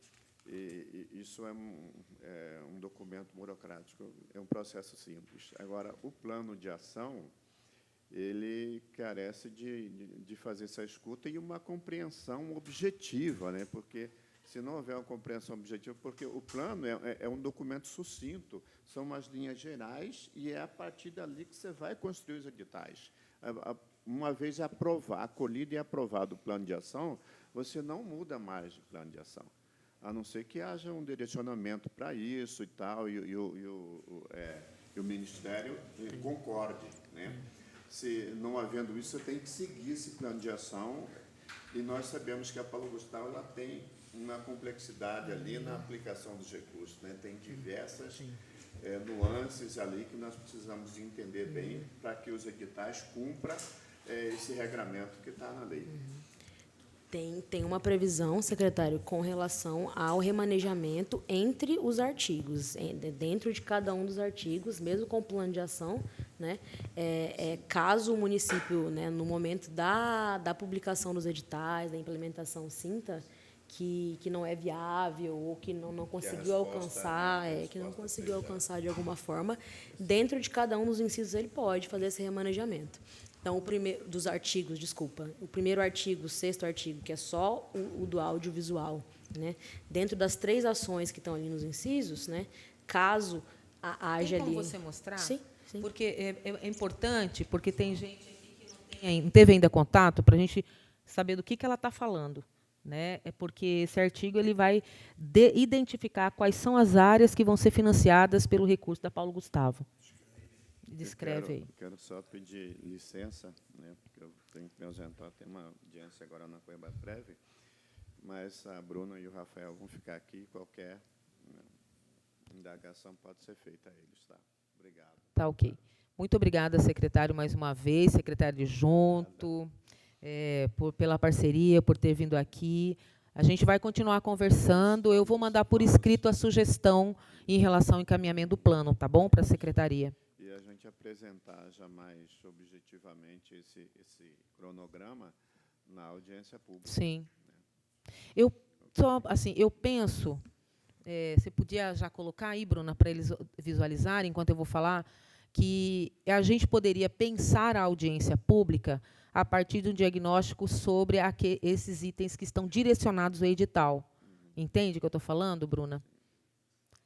E isso é um documento burocrático, é um processo simples. Agora, o plano de ação, ele carece de fazer essa escuta e uma compreensão objetiva, né? Porque Se não houver uma compreensão objetiva, porque o plano é um documento sucinto, são umas linhas gerais, e é a partir dali que você vai construir os editais. Uma vez acolhido e aprovado o plano de ação, você não muda mais o plano de ação, a não ser que haja um direcionamento para isso e tal, e o Ministério concorde, né? Se não havendo isso, você tem que seguir esse plano de ação, e nós sabemos que a Paulo Gustavo ela tem uma complexidade ali na aplicação dos recursos, né? Tem diversas nuances ali que nós precisamos entender bem para que os editais cumpram esse regramento que está na lei. Tem uma previsão, secretário, com relação ao remanejamento entre os artigos, dentro de cada um dos artigos, mesmo com o plano de ação, né? Caso o município, né, no momento da publicação dos editais, da implementação, sinta que não é viável ou que não conseguiu alcançar, que não conseguiu alcançar de alguma forma, dentro de cada um dos incisos ele pode fazer esse remanejamento. Então, o primeiro artigo, o 6º artigo, que é só o do audiovisual, né? Dentro das 3 ações que estão ali nos incisos, né? Caso haja ali... Tem como você mostrar? Sim. Porque é importante, porque tem gente aqui que não teve ainda contato, para a gente saber do que ela está falando, né? É porque esse artigo ele vai identificar quais são as áreas que vão ser financiadas pelo recurso da Paulo Gustavo. Descreve aí. Quero só pedir licença, né, porque eu tenho que me ausentar, tem uma audiência agora na Coimbra Breve, mas a Bruna e o Rafael vão ficar aqui, qualquer indagação pode ser feita a eles. Tá? Obrigado. Tá, ok. Muito obrigada, secretário, mais uma vez, secretário adjunto, pela parceria, por ter vindo aqui. A gente vai continuar conversando. Eu vou mandar por escrito a sugestão em relação ao encaminhamento do plano, tá bom, para a secretaria. E a gente apresentar já mais objetivamente esse cronograma na audiência pública. Sim. Eu penso, você podia já colocar aí, Bruna, para eles visualizarem, enquanto eu vou falar, que a gente poderia pensar a audiência pública a partir de um diagnóstico sobre esses itens que estão direcionados ao edital. Entende o que eu estou falando, Bruna?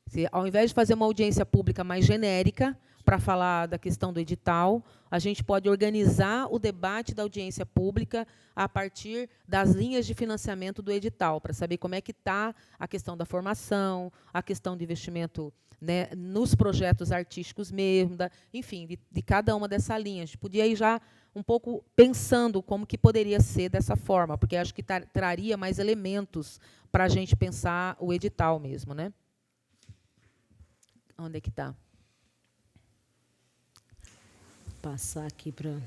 Se, ao invés de fazer uma audiência pública mais genérica, para falar da questão do edital, a gente pode organizar o debate da audiência pública a partir das linhas de financiamento do edital, para saber como é que está a questão da formação, a questão do investimento, né, nos projetos artísticos mesmo, enfim, de cada uma dessas linhas. A gente podia ir já um pouco pensando como que poderia ser dessa forma, porque acho que traria mais elementos para a gente pensar o edital mesmo, né? Onde é que está? Passar aqui para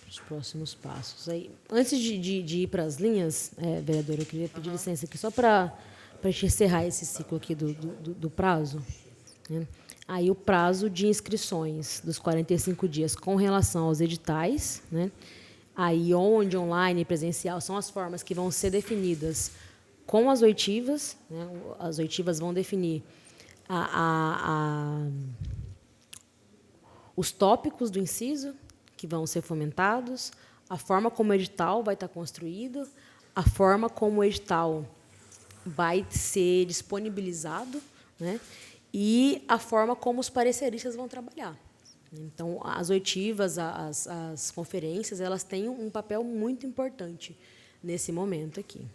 os próximos passos. Aí, antes de ir para as linhas, vereadora, eu queria pedir licença aqui só para a gente encerrar esse ciclo aqui do prazo. Né? Aí o prazo de inscrições dos 45 dias com relação aos editais, né? Aí onde, online, presencial, são as formas que vão ser definidas com as oitivas, né? As oitivas vão definir os tópicos do inciso que vão ser fomentados, a forma como o edital vai estar construído, a forma como o edital vai ser disponibilizado, né? E a forma como os pareceristas vão trabalhar. Então, as oitivas, as conferências, elas têm um papel muito importante nesse momento aqui.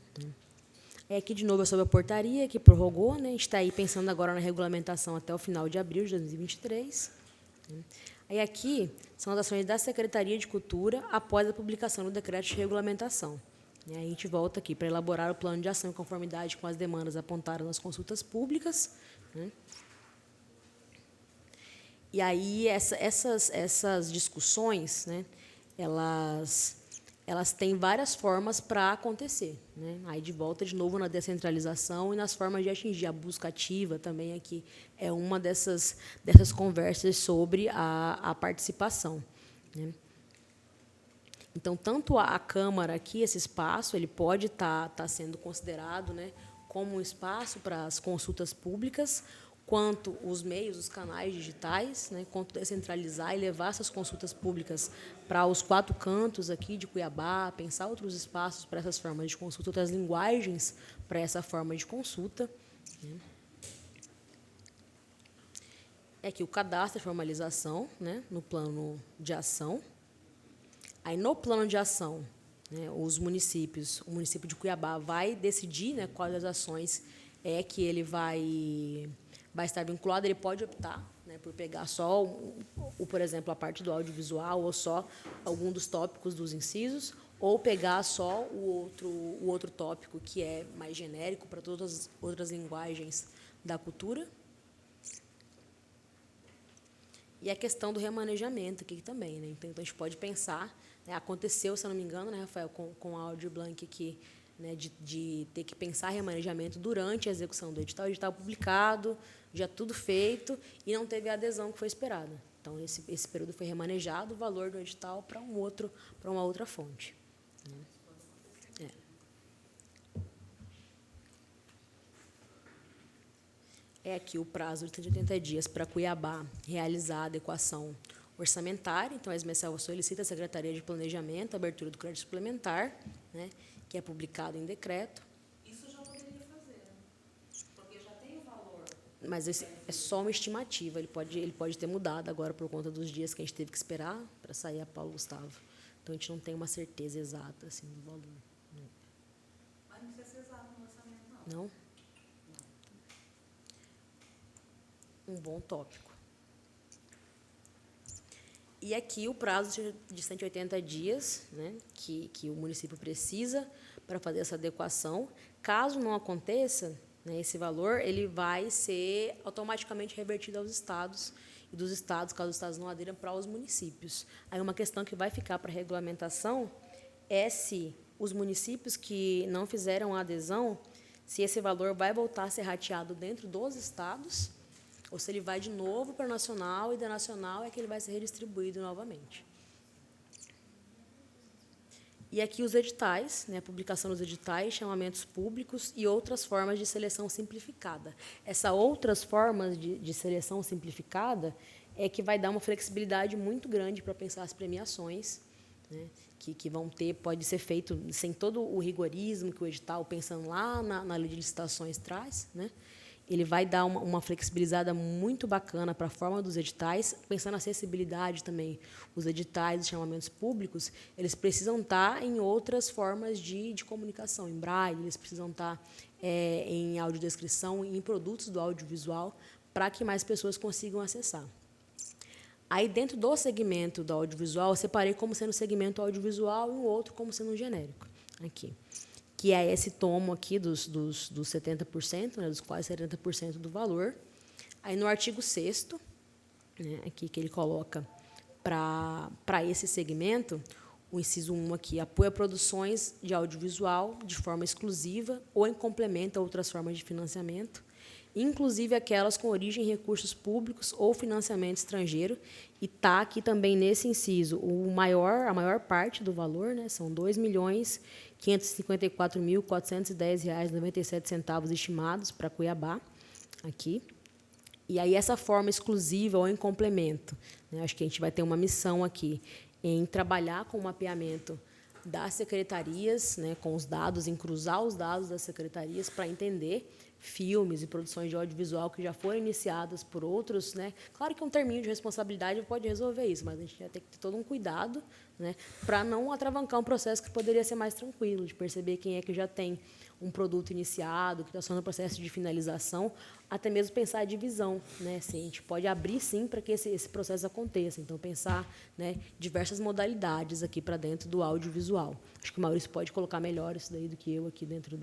Aqui, de novo, é sobre a portaria, que prorrogou, né? A gente está aí pensando agora na regulamentação até o final de abril de 2023. Aí, aqui, são as ações da Secretaria de Cultura após a publicação do decreto de regulamentação. Aí, a gente volta aqui para elaborar o plano de ação em conformidade com as demandas apontadas nas consultas públicas, né? E aí, essas discussões, né, elas têm várias formas para acontecer. Né? Aí, de volta, de novo, na descentralização e nas formas de atingir. A busca ativa também aqui é uma dessas conversas sobre a participação. Né? Então, tanto a Câmara aqui, esse espaço, ele pode estar sendo considerado, né, como um espaço para as consultas públicas, quanto os meios, os canais digitais, né, quanto descentralizar e levar essas consultas públicas para os 4 cantos aqui de Cuiabá, pensar outros espaços para essas formas de consulta, outras linguagens para essa forma de consulta. Né. É aqui o cadastro e formalização, né, no plano de ação. Aí, no plano de ação, né, o município de Cuiabá vai decidir, né, quais as ações que ele vai estar vinculado. Ele pode optar, né, por pegar só, por exemplo, a parte do audiovisual ou só algum dos tópicos dos incisos, ou pegar só o outro tópico que é mais genérico para todas as outras linguagens da cultura. E a questão do remanejamento aqui também, né? Então, a gente pode pensar, né, aconteceu, se eu não me engano, né, Rafael, com a Audi Blanc aqui, né, de ter que pensar remanejamento durante a execução do edital. O edital publicado, já tudo feito, e não teve a adesão que foi esperada. Então, esse período foi remanejado, o valor do edital para uma outra fonte. É aqui o prazo de 180 dias para Cuiabá realizar a adequação orçamentária. Então, a SMECEL solicita à Secretaria de Planejamento a abertura do crédito suplementar, né, que é publicado em decreto. Isso já poderia fazer, né? Porque já tem o valor. Mas esse é só uma estimativa, ele pode ter mudado agora por conta dos dias que a gente teve que esperar para sair a Paulo Gustavo. Então, a gente não tem uma certeza exata assim, do valor. Mas não precisa ser exato no orçamento, não. Não? Um bom tópico. E aqui o prazo de 180 dias, né, que o município precisa para fazer essa adequação. Caso não aconteça, né, esse valor ele vai ser automaticamente revertido aos estados, e dos estados, caso os estados não aderam, para os municípios. Aí uma questão que vai ficar para a regulamentação é se os municípios que não fizeram a adesão, se esse valor vai voltar a ser rateado dentro dos estados, ou se ele vai de novo para a nacional, e da nacional é que ele vai ser redistribuído novamente. E aqui os editais, né, a publicação dos editais, chamamentos públicos e outras formas de seleção simplificada. Essas outras formas de seleção simplificada é que vai dar uma flexibilidade muito grande para pensar as premiações, né, que vão ter, pode ser feito sem todo o rigorismo que o edital, pensando lá na lei de licitações, traz, né? Ele vai dar uma flexibilizada muito bacana para a forma dos editais, pensando na acessibilidade também. Os editais, os chamamentos públicos, eles precisam estar em outras formas de comunicação, em braille, eles precisam estar em audiodescrição, em produtos do audiovisual, para que mais pessoas consigam acessar. Aí, dentro do segmento do audiovisual, eu separei como sendo segmento audiovisual e o outro como sendo genérico, aqui. Que é esse tomo aqui dos 70%, né, dos quase 70% do valor. Aí, no artigo 6º, né, aqui que ele coloca para esse segmento, o inciso 1 aqui, apoia produções de audiovisual de forma exclusiva ou em complemento a outras formas de financiamento, inclusive aquelas com origem em recursos públicos ou financiamento estrangeiro. E está aqui também nesse inciso a maior parte do valor, né, são R$ 2.554.410,97 estimados para Cuiabá, aqui. E aí essa forma exclusiva ou em complemento, né, acho que a gente vai ter uma missão aqui em trabalhar com o mapeamento das secretarias, né, com os dados, em cruzar os dados das secretarias para entender filmes e produções de audiovisual que já foram iniciadas por outros, né? Claro que um terminho de responsabilidade pode resolver isso, mas a gente vai ter que ter todo um cuidado, né, para não atravancar um processo que poderia ser mais tranquilo, de perceber quem é que já tem um produto iniciado, que está só no processo de finalização, até mesmo pensar a divisão, né? Se a gente pode abrir, sim, para que esse processo aconteça. Então, pensar, né, diversas modalidades aqui para dentro do audiovisual. Acho que o Maurício pode colocar melhor isso daí do que eu aqui dentro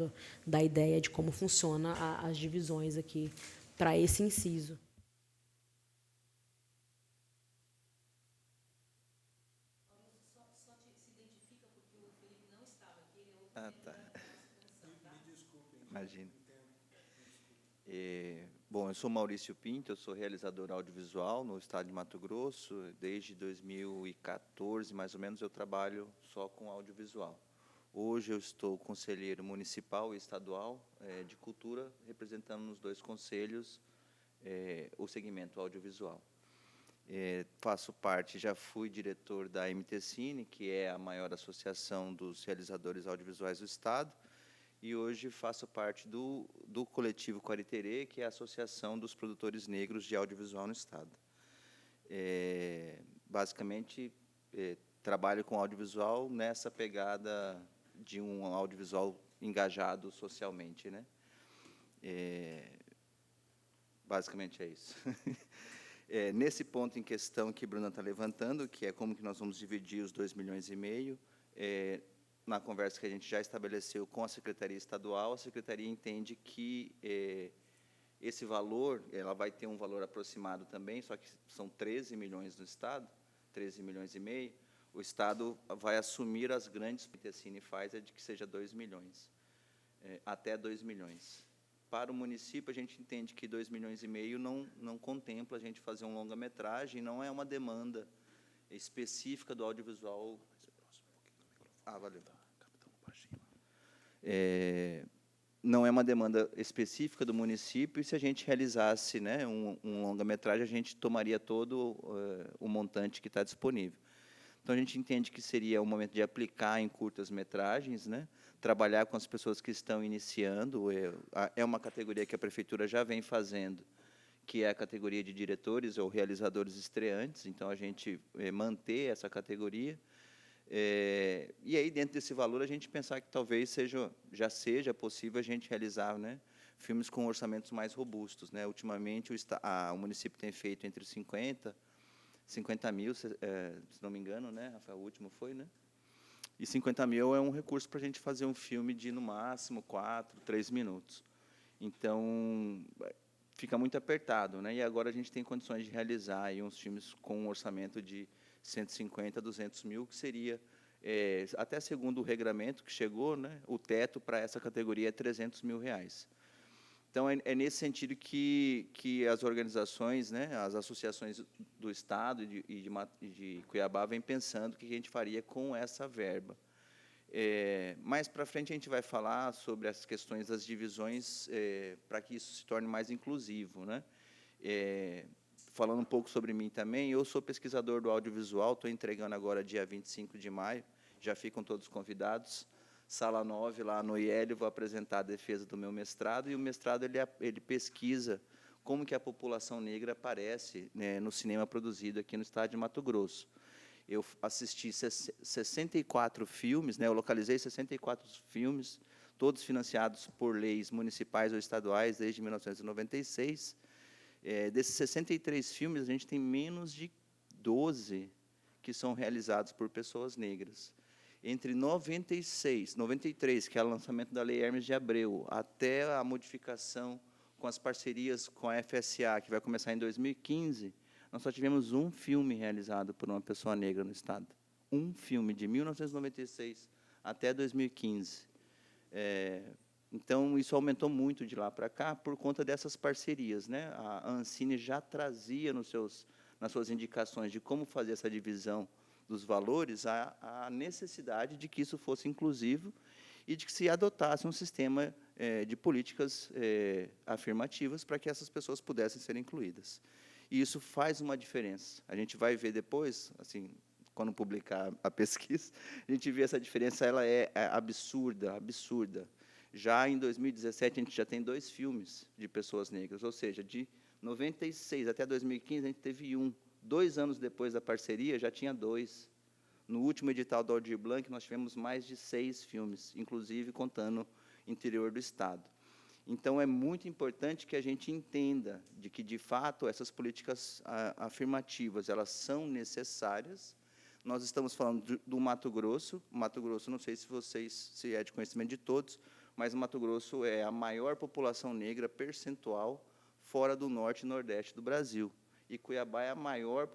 da ideia de como funciona as divisões aqui para esse inciso. Ah, tá. Imagina. Bom, eu sou Maurício Pinto, eu sou realizador audiovisual no estado de Mato Grosso. Desde 2014, mais ou menos, eu trabalho só com audiovisual. Hoje eu estou conselheiro municipal e estadual de cultura, representando nos 2 conselhos o segmento audiovisual. Faço parte, já fui diretor da MTCine, que é a maior associação dos realizadores audiovisuais do Estado, e hoje faço parte do coletivo Quariterê, que é a Associação dos Produtores Negros de Audiovisual no Estado. Basicamente, trabalho com audiovisual nessa pegada de um audiovisual engajado socialmente, né? Basicamente é isso. Nesse ponto em questão que Bruna está levantando, que é como que nós vamos dividir os 2,5 milhões, na conversa que a gente já estabeleceu com a Secretaria Estadual, a Secretaria entende que esse valor, ela vai ter um valor aproximado também, só que são 13 milhões no Estado, 13,5 milhões, o Estado vai assumir as grandes que a MTCine faz, de que seja 2 milhões, até 2 milhões. Para o município, a gente entende que 2,5 milhões não contempla a gente fazer um longa-metragem, não é uma demanda específica do audiovisual. Valeu. Não é uma demanda específica do município, e se a gente realizasse, né, um longa-metragem, a gente tomaria todo o montante que está disponível. Então, a gente entende que seria o momento de aplicar em curtas-metragens, né, trabalhar com as pessoas que estão iniciando. É uma categoria que a Prefeitura já vem fazendo, que é a categoria de diretores ou realizadores estreantes, então, a gente manter essa categoria. E aí, dentro desse valor, a gente pensar que talvez já seja possível a gente realizar, né, filmes com orçamentos mais robustos, né? Ultimamente, o município tem feito entre 50 mil, se não me engano, né, Rafael? O último foi, né? E 50 mil é um recurso para a gente fazer um filme de, no máximo, 4, 3 minutos. Então, fica muito apertado, né? E agora a gente tem condições de realizar aí uns filmes com um orçamento de 150, 200 mil, que seria, até segundo o regramento que chegou, né, o teto para essa categoria é 300 mil reais. Então, é nesse sentido que as organizações, né, as associações do Estado e de Cuiabá vêm pensando o que a gente faria com essa verba. Mais para frente, a gente vai falar sobre as questões das divisões para que isso se torne mais inclusivo, né? Falando um pouco sobre mim também, eu sou pesquisador do audiovisual, estou entregando agora dia 25 de maio, já ficam todos convidados, sala 9, lá no IEL, vou apresentar a defesa do meu mestrado, e o mestrado ele pesquisa como que a população negra aparece, né, no cinema produzido aqui no estado de Mato Grosso. Eu assisti 64 filmes, né, eu localizei 64 filmes, todos financiados por leis municipais ou estaduais desde 1996, desses 63 filmes, a gente tem menos de 12 que são realizados por pessoas negras. Entre 93, que é o lançamento da Lei Hermes de Abreu, até a modificação com as parcerias com a FSA, que vai começar em 2015, nós só tivemos um filme realizado por uma pessoa negra no Estado. Um filme, de 1996 até 2015. Então, isso aumentou muito de lá para cá por conta dessas parcerias, né? A Ancine já trazia nas suas indicações de como fazer essa divisão dos valores a necessidade de que isso fosse inclusivo e de que se adotasse um sistema de políticas afirmativas para que essas pessoas pudessem ser incluídas. E isso faz uma diferença. A gente vai ver depois, assim, quando publicar a pesquisa, a gente vê essa diferença, ela é absurda, absurda. Já em 2017, a gente já tem 2 filmes de pessoas negras, ou seja, de 96 até 2015, a gente teve 1. 2 anos depois da parceria, já tinha 2. No último edital do Aldir Blanc, nós tivemos mais de 6 filmes, inclusive contando interior do Estado. Então, é muito importante que a gente entenda de que, de fato, essas políticas afirmativas, elas são necessárias. Nós estamos falando do Mato Grosso. Mato Grosso, não sei se é de conhecimento de todos, mas o Mato Grosso é a maior população negra percentual fora do norte e nordeste do Brasil. E Cuiabá é a maior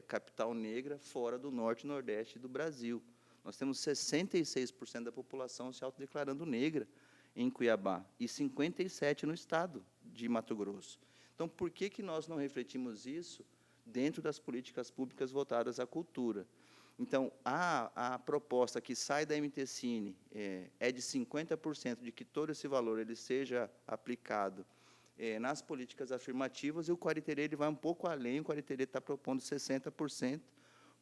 capital negra fora do norte e nordeste do Brasil. Nós temos 66% da população se autodeclarando negra em Cuiabá e 57% no estado de Mato Grosso. Então, por que nós não refletimos isso dentro das políticas públicas voltadas à cultura? Então, a proposta que sai da MTCine é de 50% de que todo esse valor ele seja aplicado nas políticas afirmativas, e o Quariterê ele vai um pouco além, o Quariterê está propondo 60%,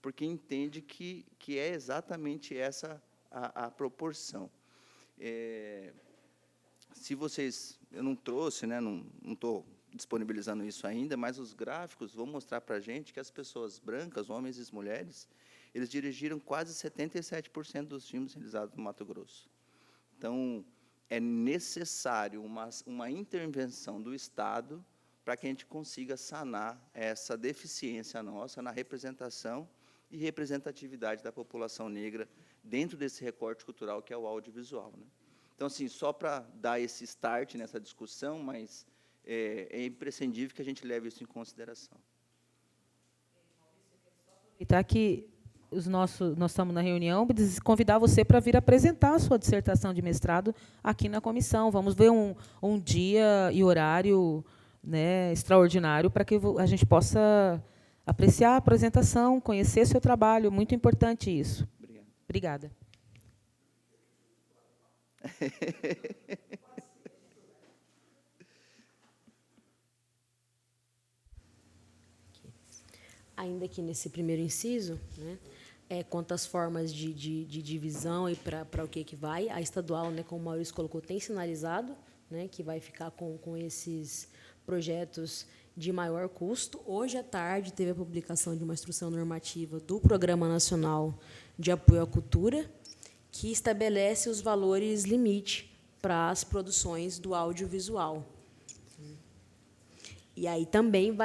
porque entende que é exatamente essa a proporção. Se vocês... Eu não trouxe, né, não estou disponibilizando isso ainda, mas os gráficos vão mostrar para a gente que as pessoas brancas, homens e mulheres, eles dirigiram quase 77% dos filmes realizados no Mato Grosso. Então, é necessário uma intervenção do Estado para que a gente consiga sanar essa deficiência nossa na representação e representatividade da população negra dentro desse recorte cultural que é o audiovisual, né? Então, assim, só para dar esse start nessa discussão, mas é imprescindível que a gente leve isso em consideração. Aproveitar que nós estamos na reunião, convidar você para vir apresentar a sua dissertação de mestrado aqui na comissão. Vamos ver um dia e horário, né, extraordinário para que a gente possa apreciar a apresentação, conhecer seu trabalho. Muito importante isso. Obrigado. Obrigada. Ainda aqui nesse primeiro inciso, né, quanto às formas de divisão e para o que vai, a estadual, né, como o Maurício colocou, tem sinalizado, né, que vai ficar com esses projetos de maior custo. Hoje à tarde teve a publicação de uma instrução normativa do Programa Nacional de Apoio à Cultura, que estabelece os valores limite para as produções do audiovisual. E aí também eu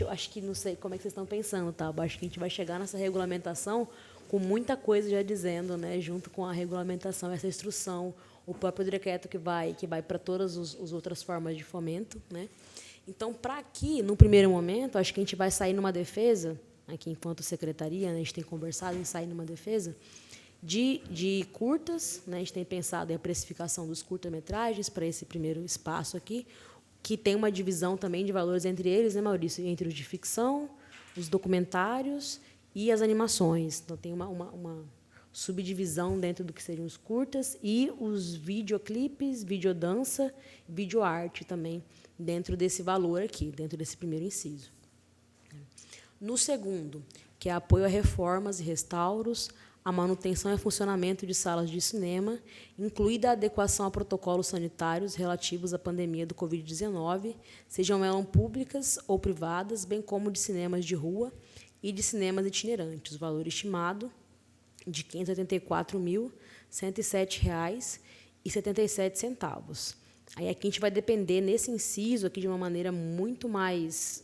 acho que, não sei como é que vocês estão pensando, tá? Eu acho que a gente vai chegar nessa regulamentação com muita coisa já dizendo, né, junto com a regulamentação, essa instrução, o próprio decreto que vai para todas as outras formas de fomento, né? Então, para aqui, no primeiro momento, acho que a gente vai sair numa defesa, aqui enquanto secretaria, né, a gente tem conversado em sair numa defesa de curtas, né, a gente tem pensado em a precificação dos curta-metragens para esse primeiro espaço aqui, que tem uma divisão também de valores entre eles, né, Maurício? Entre os de ficção, os documentários e as animações. Então, tem uma subdivisão dentro do que seriam os curtas e os videoclipes, videodança, videoarte também, dentro desse valor aqui, dentro desse primeiro inciso. No segundo, que é apoio a reformas e restauros, a manutenção e funcionamento de salas de cinema, incluída a adequação a protocolos sanitários relativos à pandemia do Covid-19, sejam elas públicas ou privadas, bem como de cinemas de rua e de cinemas itinerantes. O valor estimado de R$ 584.107,77. Aí aqui a gente vai depender, nesse inciso, aqui de uma maneira muito mais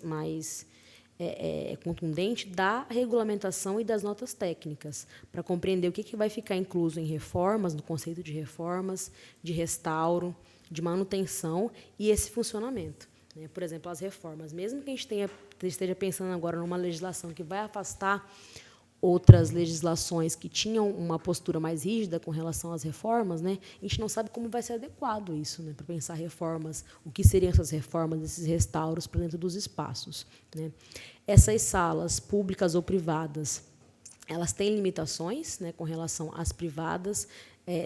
contundente, da regulamentação e das notas técnicas, para compreender o que vai ficar incluso em reformas, no conceito de reformas, de restauro, de manutenção e esse funcionamento, né? Por exemplo, as reformas. Mesmo que a gente esteja pensando agora numa legislação que vai afastar outras legislações que tinham uma postura mais rígida com relação às reformas, né, a gente não sabe como vai ser adequado isso, né, para pensar reformas, o que seriam essas reformas, esses restauros para dentro dos espaços, né. Essas salas, públicas ou privadas, elas têm limitações, né, com relação às privadas,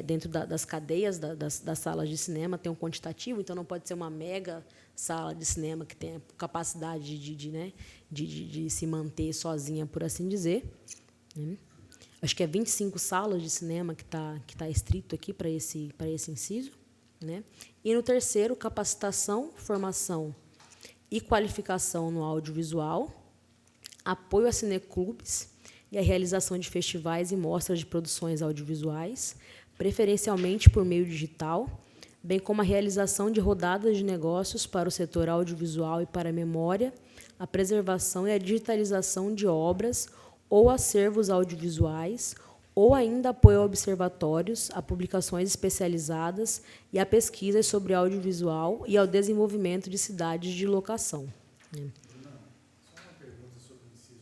dentro das cadeias das salas de cinema, tem um quantitativo, então não pode ser uma mega sala de cinema que tenha capacidade de se manter sozinha, por assim dizer. Acho que é 25 salas de cinema que tá estrito aqui para esse inciso, né? E no terceiro, capacitação, formação e qualificação no audiovisual, apoio a cineclubes e a realização de festivais e mostras de produções audiovisuais, preferencialmente por meio digital, bem como a realização de rodadas de negócios para o setor audiovisual e para a memória, a preservação e a digitalização de obras ou acervos audiovisuais, ou ainda apoio a observatórios, a publicações especializadas e a pesquisas sobre audiovisual e ao desenvolvimento de cidades de locação. Só uma pergunta sobre o inciso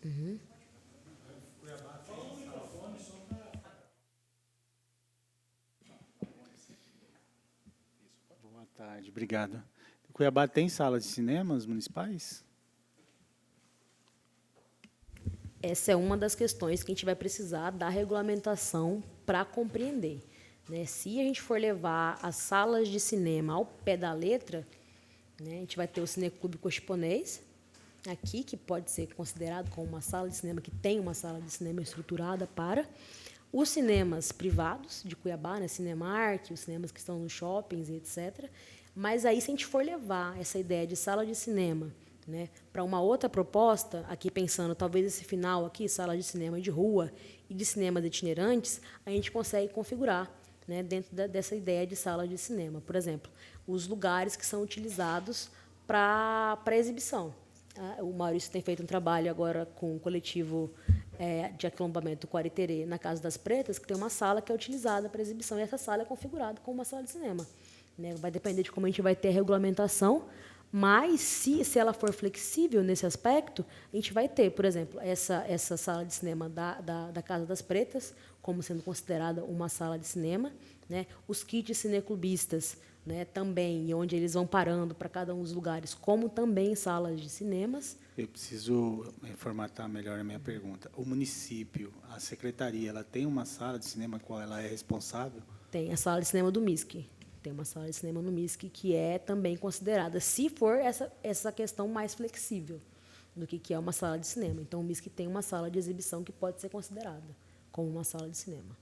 2. Uhum. Cuiabá tem telefone só para... Boa tarde, obrigado. Cuiabá tem salas de cinemas municipais? Essa é uma das questões que a gente vai precisar da regulamentação para compreender, né? Se a gente for levar as salas de cinema ao pé da letra, né? A gente vai ter o Cineclube Cochiponês, aqui, que pode ser considerado como uma sala de cinema, que tem uma sala de cinema estruturada para os cinemas privados de Cuiabá, né? Cinemark, os cinemas que estão nos shoppings e etc. Mas aí, se a gente for levar essa ideia de sala de cinema, né, para uma outra proposta, aqui pensando talvez esse final aqui, sala de cinema de rua e de cinemas itinerantes, a gente consegue configurar, né, dentro dessa ideia de sala de cinema. Por exemplo, os lugares que são utilizados para exibição. O Maurício tem feito um trabalho agora com o coletivo de aquilombamento Quariterê, na Casa das Pretas, que tem uma sala que é utilizada para exibição, e essa sala é configurada como uma sala de cinema, né? Vai depender de como a gente vai ter a regulamentação, mas, se ela for flexível nesse aspecto, a gente vai ter, por exemplo, essa sala de cinema da Casa das Pretas, como sendo considerada uma sala de cinema, né? Os kits cineclubistas, né, também, e onde eles vão parando para cada um dos lugares, como também salas de cinemas. Eu preciso formatar melhor a minha pergunta. O município, a secretaria, ela tem uma sala de cinema qual ela é responsável? Tem a sala de cinema do MISC. Tem uma sala de cinema no MISC que é também considerada, se for essa questão mais flexível do que é uma sala de cinema. Então, o MISC tem uma sala de exibição que pode ser considerada como uma sala de cinema.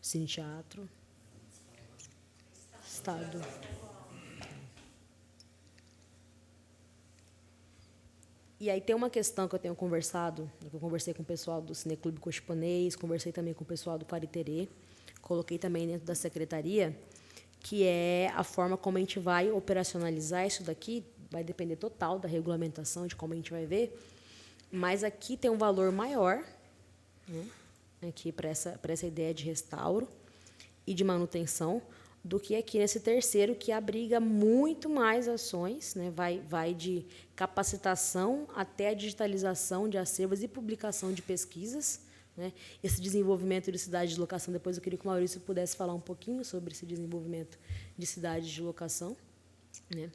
Cine Teatro. Estado. E aí tem uma questão que eu tenho conversado, eu conversei com o pessoal do Cineclube Cochiponês, conversei também com o pessoal do Quariterê, coloquei também dentro da secretaria, que é a forma como a gente vai operacionalizar isso daqui, vai depender total da regulamentação, de como a gente vai ver, mas aqui tem um valor maior, né, aqui para essa ideia de restauro e de manutenção, do que aqui nesse terceiro, que abriga muito mais ações, né? Vai de capacitação até a digitalização de acervos e publicação de pesquisas, né? Esse desenvolvimento de cidade de locação, depois eu queria que o Maurício pudesse falar um pouquinho sobre esse desenvolvimento de cidade de locação, né?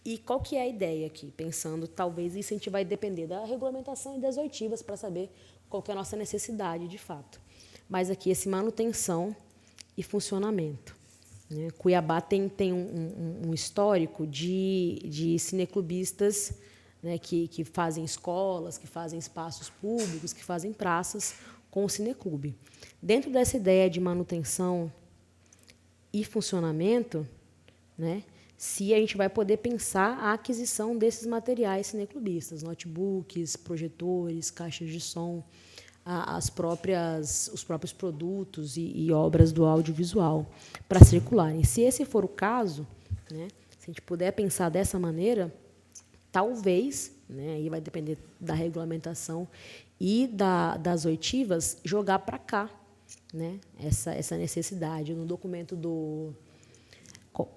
E qual que é a ideia aqui? Pensando, talvez isso a gente vai depender da regulamentação e das oitivas para saber qual que é a nossa necessidade, de fato. Mas aqui, esse manutenção e funcionamento. Cuiabá tem um histórico de cineclubistas, né, que fazem escolas, que fazem espaços públicos, que fazem praças com o cineclube. Dentro dessa ideia de manutenção e funcionamento, né, se a gente vai poder pensar a aquisição desses materiais cineclubistas, notebooks, projetores, caixas de som, os próprios produtos e obras do audiovisual para circularem. Se esse for o caso, né, se a gente puder pensar dessa maneira, talvez, né, aí vai depender da regulamentação e das oitivas, jogar para cá, né, essa necessidade. No documento do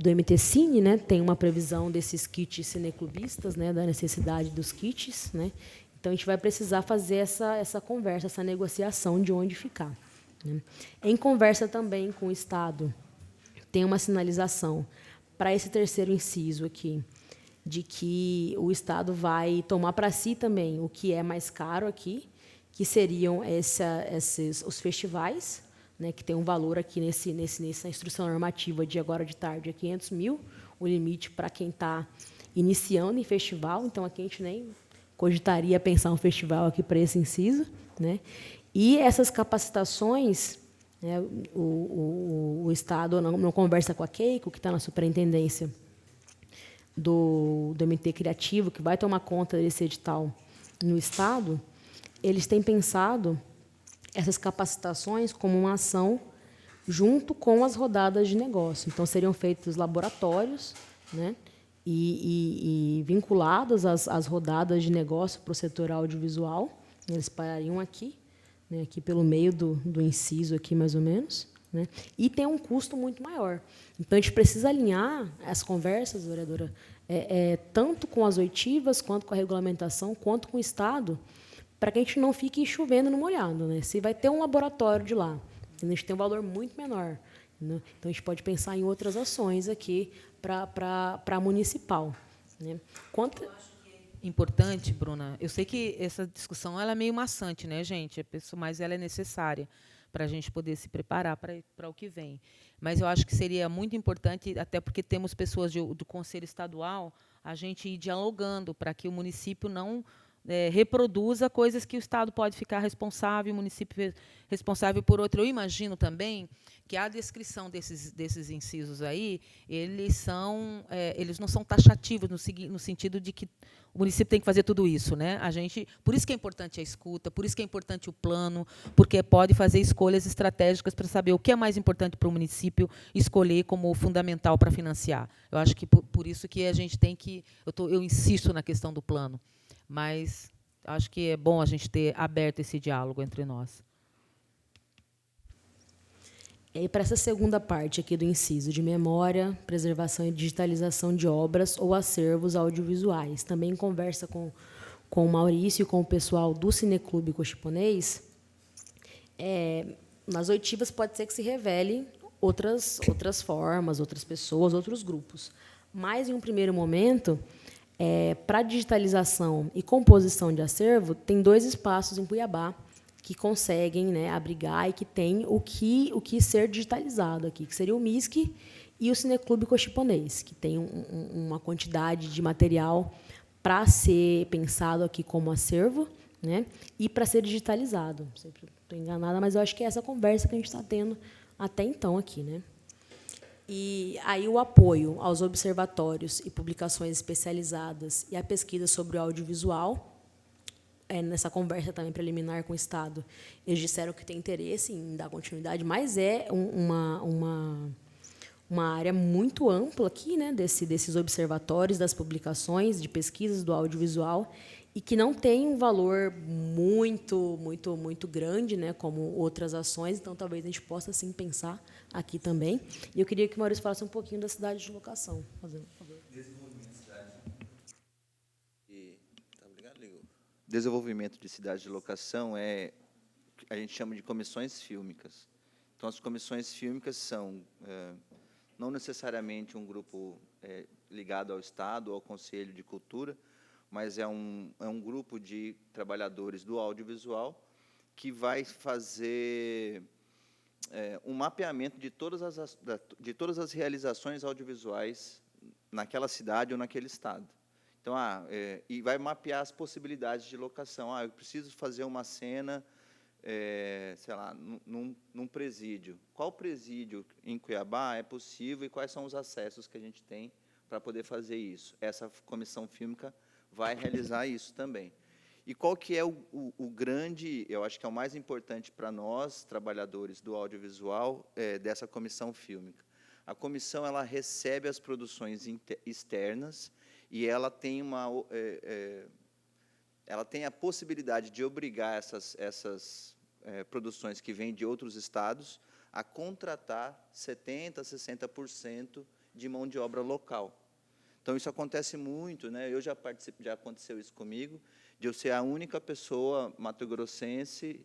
MTCine, né, tem uma previsão desses kits cineclubistas, né, da necessidade dos kits, né. Então, a gente vai precisar fazer essa conversa, essa negociação de onde ficar, né? Em conversa também com o Estado, tem uma sinalização para esse terceiro inciso aqui, de que o Estado vai tomar para si também o que é mais caro aqui, que seriam os festivais, né, que tem um valor aqui nessa instrução normativa de agora de tarde, é 500 mil, o limite para quem está iniciando em festival. Então, aqui a gente nem cogitaria pensar um festival aqui para esse inciso, né? E essas capacitações, né, o Estado não conversa com a Keiko, que está na superintendência do MT Criativo, que vai tomar conta desse edital no Estado, eles têm pensado essas capacitações como uma ação junto com as rodadas de negócio. Então, seriam feitos laboratórios, né, e vinculados às rodadas de negócio para o setor audiovisual. Eles parariam aqui, né, aqui pelo meio do inciso, aqui mais ou menos, né, e tem um custo muito maior. Então, a gente precisa alinhar as conversas, vereadora, tanto com as oitivas, quanto com a regulamentação, quanto com o Estado, para que a gente não fique chovendo no molhado, né? Se vai ter um laboratório de lá, a gente tem um valor muito menor, né? Então, a gente pode pensar em outras ações aqui para a municipal, né? Eu acho que é importante, Bruna, eu sei que essa discussão ela é meio maçante, né, gente? Mas ela é necessária, para a gente poder se preparar para o que vem. Mas eu acho que seria muito importante, até porque temos pessoas do Conselho Estadual, a gente ir dialogando para que o município não reproduza coisas que o Estado pode ficar responsável, o município responsável por outro. Eu imagino também que a descrição desses incisos aí, eles não são taxativos no sentido de que o município tem que fazer tudo isso, né? Por isso que é importante a escuta, por isso que é importante o plano, porque pode fazer escolhas estratégicas para saber o que é mais importante para o município escolher como fundamental para financiar. Eu acho que por isso que a gente tem que... Eu insisto na questão do plano, mas acho que é bom a gente ter aberto esse diálogo entre nós. E para essa segunda parte aqui do inciso de memória, preservação e digitalização de obras ou acervos audiovisuais, também conversa com o Maurício e com o pessoal do Cineclube Cochiponês. Nas oitivas pode ser que se revele outras formas, outras pessoas, outros grupos. Mas, em um primeiro momento, para digitalização e composição de acervo, tem 2 espaços em Cuiabá que conseguem, né, abrigar e que tem o que ser digitalizado aqui, que seria o MISC e o Cineclube Cochiponês, que tem uma quantidade de material para ser pensado aqui como acervo, né, e para ser digitalizado. Não sei se estou enganada, mas eu acho que é essa conversa que a gente está tendo até então aqui, né? E aí o apoio aos observatórios e publicações especializadas e a pesquisa sobre o audiovisual, nessa conversa também preliminar com o Estado, eles disseram que tem interesse em dar continuidade, mas é uma área muito ampla aqui, né, desses observatórios, das publicações, de pesquisas do audiovisual, e que não tem um valor muito, muito, muito grande, né, como outras ações, então talvez a gente possa assim pensar aqui também. E eu queria que o Maurício falasse um pouquinho da cidade de locação. Desenvolvimento de cidade de locação a gente chama de comissões fílmicas. Então, as comissões fílmicas são não necessariamente um grupo ligado ao Estado ou ao Conselho de Cultura, mas é um grupo de trabalhadores do audiovisual que vai fazer um mapeamento de todas as realizações audiovisuais naquela cidade ou naquele estado. Então, e vai mapear as possibilidades de locação. Eu preciso fazer uma cena, sei lá, num presídio. Qual presídio em Cuiabá é possível e quais são os acessos que a gente tem para poder fazer isso? Essa comissão fílmica vai realizar isso também. E qual que é o grande, eu acho que é o mais importante para nós, trabalhadores do audiovisual, dessa comissão fílmica? A comissão ela recebe as produções externas e ela tem ela tem a possibilidade de obrigar essas produções que vêm de outros estados a contratar 70%, 60% de mão de obra local. Então, isso acontece muito, né? Eu já aconteceu isso comigo, de eu ser a única pessoa mato-grossense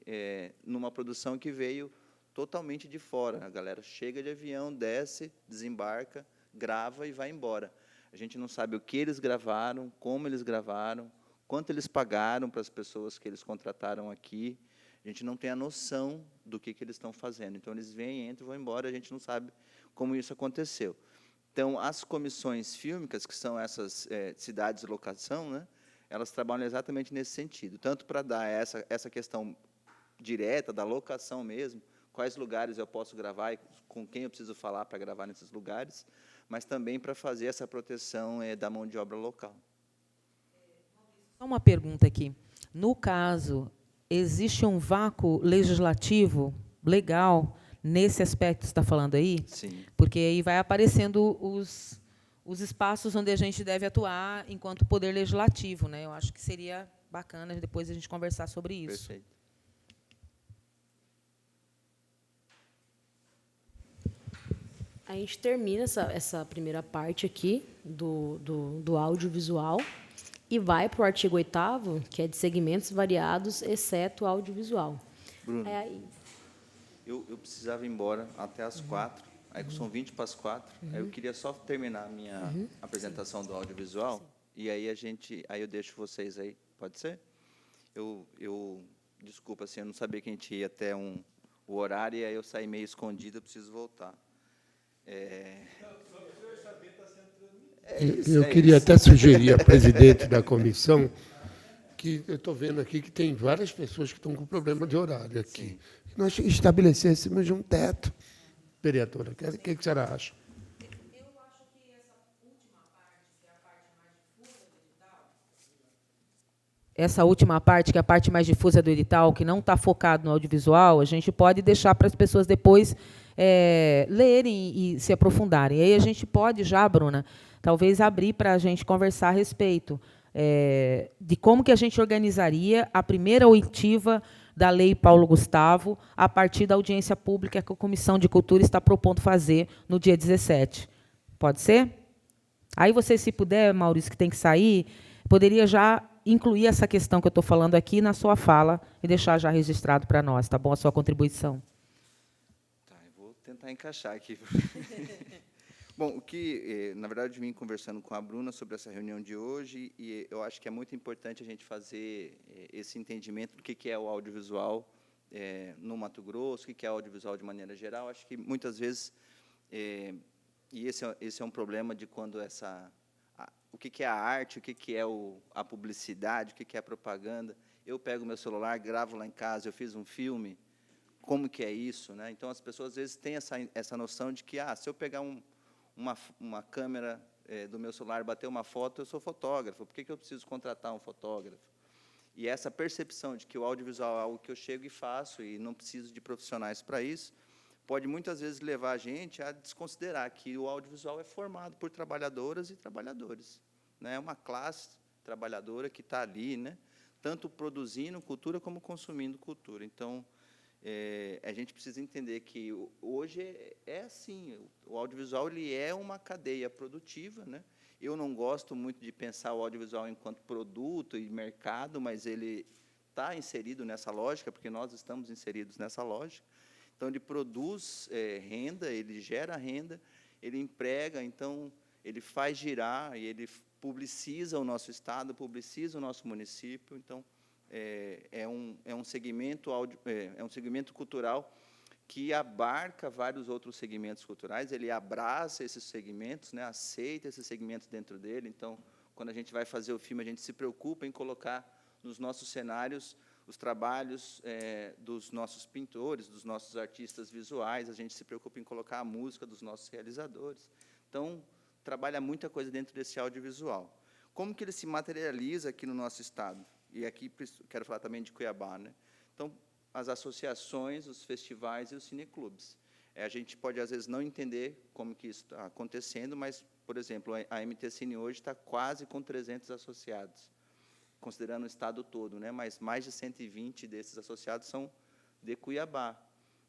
numa produção que veio totalmente de fora. A galera chega de avião, desce, desembarca, grava e vai embora. A gente não sabe o que eles gravaram, como eles gravaram, quanto eles pagaram para as pessoas que eles contrataram aqui. A gente não tem a noção do que eles estão fazendo. Então, eles vêm, entram e vão embora, a gente não sabe como isso aconteceu. Então, as comissões fílmicas, que são essas cidades de locação, né, elas trabalham exatamente nesse sentido, tanto para dar essa questão direta da locação mesmo, quais lugares eu posso gravar e com quem eu preciso falar para gravar nesses lugares, mas também para fazer essa proteção da mão de obra local. Só uma pergunta aqui. No caso, existe um vácuo legislativo legal nesse aspecto que você está falando aí? Sim. Porque aí vai aparecendo os espaços onde a gente deve atuar enquanto poder legislativo, né? Eu acho que seria bacana depois a gente conversar sobre isso. Perfeito. A gente termina essa primeira parte aqui do audiovisual e vai para o artigo 8º, que é de segmentos variados, exceto audiovisual. Bruno, eu precisava ir embora até às 4, aí são 20 para as 4, aí eu queria só terminar a minha apresentação do audiovisual, e aí eu deixo vocês aí, pode ser? Desculpa, assim, eu não sabia que a gente ia até um o horário, e aí eu saí meio escondido, eu preciso voltar. Eu queria até sugerir à presidente da comissão que eu estou vendo aqui que tem várias pessoas que estão com problema de horário aqui. Que nós estabelecêssemos um teto. Vereadora, o que a senhora acha? Eu acho que essa última parte, que é a parte mais difusa do edital, essa última parte, que é a parte mais difusa do edital, que não está focado no audiovisual, a gente pode deixar para as pessoas depois lerem e se aprofundarem. Aí a gente pode já, Bruna, talvez abrir para a gente conversar a respeito de como que a gente organizaria a primeira oitiva da Lei Paulo Gustavo a partir da audiência pública que a Comissão de Cultura está propondo fazer no dia 17. Pode ser? Aí você, se puder, Maurício, que tem que sair, poderia já incluir essa questão que eu estou falando aqui na sua fala e deixar já registrado para nós, tá bom? A sua contribuição. Tá, eu vou tentar encaixar aqui. Bom, o que, na verdade, eu vim conversando com a Bruna sobre essa reunião de hoje, e eu acho que é muito importante a gente fazer esse entendimento do que é o audiovisual no Mato Grosso, o que é o audiovisual de maneira geral. Acho que, muitas vezes, e esse é um problema de quando o que é a arte, o que é a publicidade, o que é a propaganda. Eu pego meu celular, gravo lá em casa, eu fiz um filme, como que é isso, né? Então, as pessoas, às vezes, têm essa noção de que, se eu pegar uma câmera do meu celular, bater uma foto, eu sou fotógrafo. Por que eu preciso contratar um fotógrafo? E essa percepção de que o audiovisual é algo que eu chego e faço e não preciso de profissionais para isso, pode muitas vezes levar a gente a desconsiderar que o audiovisual é formado por trabalhadoras e trabalhadores, né? É uma classe trabalhadora que está ali, né? Tanto produzindo cultura como consumindo cultura. Então, a gente precisa entender que hoje é assim, o audiovisual ele é uma cadeia produtiva, né? Eu não gosto muito de pensar o audiovisual enquanto produto e mercado, mas ele está inserido nessa lógica, porque nós estamos inseridos nessa lógica. Então, ele produz renda, ele gera renda, ele emprega, então, ele faz girar, e ele publiciza o nosso estado, publiciza o nosso município. Então, é um segmento cultural que abarca vários outros segmentos culturais. Ele abraça esses segmentos, né, aceita esses segmentos dentro dele. Então, quando a gente vai fazer o filme, a gente se preocupa em colocar nos nossos cenários os trabalhos dos nossos pintores, dos nossos artistas visuais. A gente se preocupa em colocar a música dos nossos realizadores. Então, trabalha muita coisa dentro desse audiovisual. Como que ele se materializa aqui no nosso estado? E aqui quero falar também de Cuiabá, né? Então, as associações, os festivais e os cineclubes. A gente pode, às vezes, não entender como que isso está acontecendo, mas, por exemplo, a MT Cine hoje está quase com 300 associados, considerando o estado todo, né? Mas mais de 120 desses associados são de Cuiabá.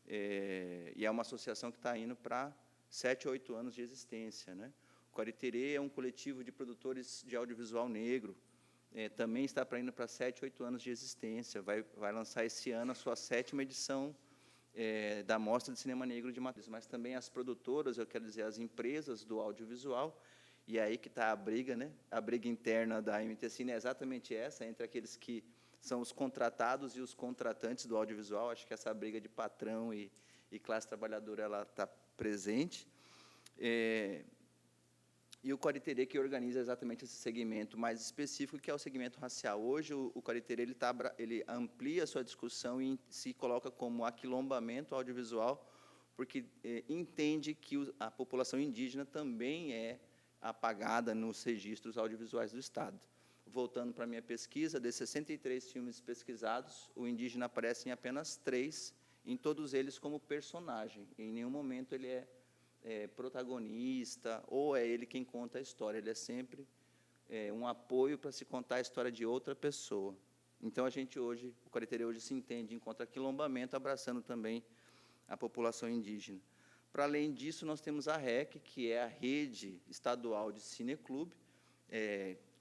E é uma associação que está indo para 7 ou 8 anos de existência, né? O Quariterê é um coletivo de produtores de audiovisual negro, também está indo para 7, 8 anos de existência. Vai lançar esse ano a sua 7ª edição da Mostra de Cinema Negro de Mato Grosso. Mas também as produtoras, eu quero dizer, as empresas do audiovisual, e aí que está a briga, né? A briga interna da MT Cine é exatamente essa, entre aqueles que são os contratados e os contratantes do audiovisual. Acho que essa briga de patrão e classe trabalhadora ela está presente. E o Quariterê que organiza exatamente esse segmento mais específico, que é o segmento racial. Hoje, o Quariterê ele amplia a sua discussão e se coloca como aquilombamento audiovisual, porque entende que a população indígena também é apagada nos registros audiovisuais do Estado. Voltando para a minha pesquisa, de 63 filmes pesquisados, o indígena aparece em apenas 3, em todos eles como personagem. Em nenhum momento ele é protagonista, ou é ele quem conta a história. Ele é sempre um apoio para se contar a história de outra pessoa. Então, a gente hoje, o Quariterê hoje se entende enquanto aquilombamento, abraçando também a população indígena. Para além disso, nós temos a REC, que é a Rede Estadual de Cineclube,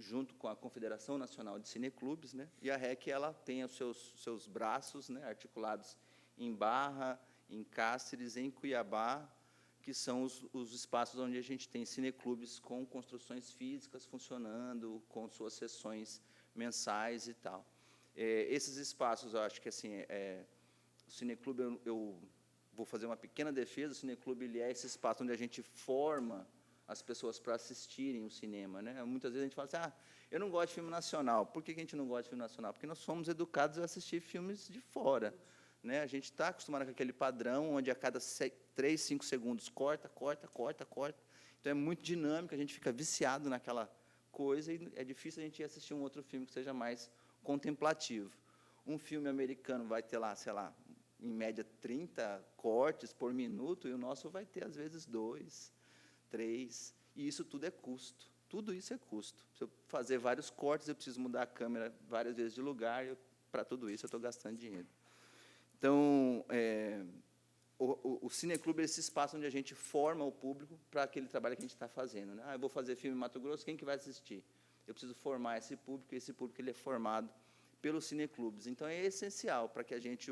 junto com a Confederação Nacional de Cineclubes, né? E a REC ela tem os seus braços, né, articulados em Barra, em Cáceres, em Cuiabá, que são os espaços onde a gente tem cineclubes com construções físicas funcionando, com suas sessões mensais e tal. Esses espaços, eu acho que assim, o Cineclube, eu vou fazer uma pequena defesa, o Cineclube ele é esse espaço onde a gente forma as pessoas para assistirem o cinema, né? Muitas vezes a gente fala assim, eu não gosto de filme nacional. Por que a gente não gosta de filme nacional? Porque nós somos educados a assistir filmes de fora, né? A gente está acostumado com aquele padrão, onde a cada 3, 5 segundos corta. Então, é muito dinâmico, a gente fica viciado naquela coisa e é difícil a gente ir assistir um outro filme que seja mais contemplativo. Um filme americano vai ter lá, sei lá, em média 30 cortes por minuto, e o nosso vai ter, às vezes, 2, 3, e isso tudo é custo. Tudo isso é custo. Se eu fazer vários cortes, eu preciso mudar a câmera várias vezes de lugar, para tudo isso eu estou gastando dinheiro. Então, o Cineclube é esse espaço onde a gente forma o público para aquele trabalho que a gente está fazendo, né? Eu vou fazer filme em Mato Grosso, quem que vai assistir? Eu preciso formar esse público, e esse público ele é formado pelos cineclubes. Então, é essencial para que a gente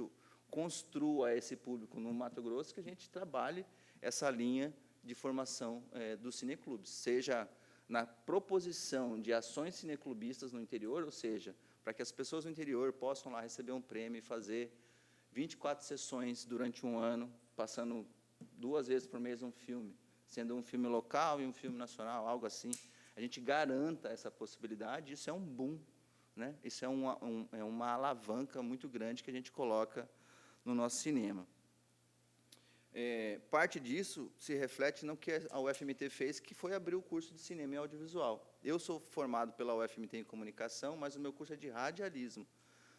construa esse público no Mato Grosso, que a gente trabalhe essa linha de formação dos cineclubes, seja na proposição de ações cineclubistas no interior, ou seja, para que as pessoas no interior possam lá receber um prêmio e fazer 24 sessões durante um ano, passando 2 vezes por mês um filme, sendo um filme local e um filme nacional, algo assim. A gente garanta essa possibilidade, isso é um boom, né? Isso é uma alavanca muito grande que a gente coloca no nosso cinema. Parte disso se reflete no que a UFMT fez, que foi abrir o curso de cinema e audiovisual. Eu sou formado pela UFMT em comunicação, mas o meu curso é de radialismo.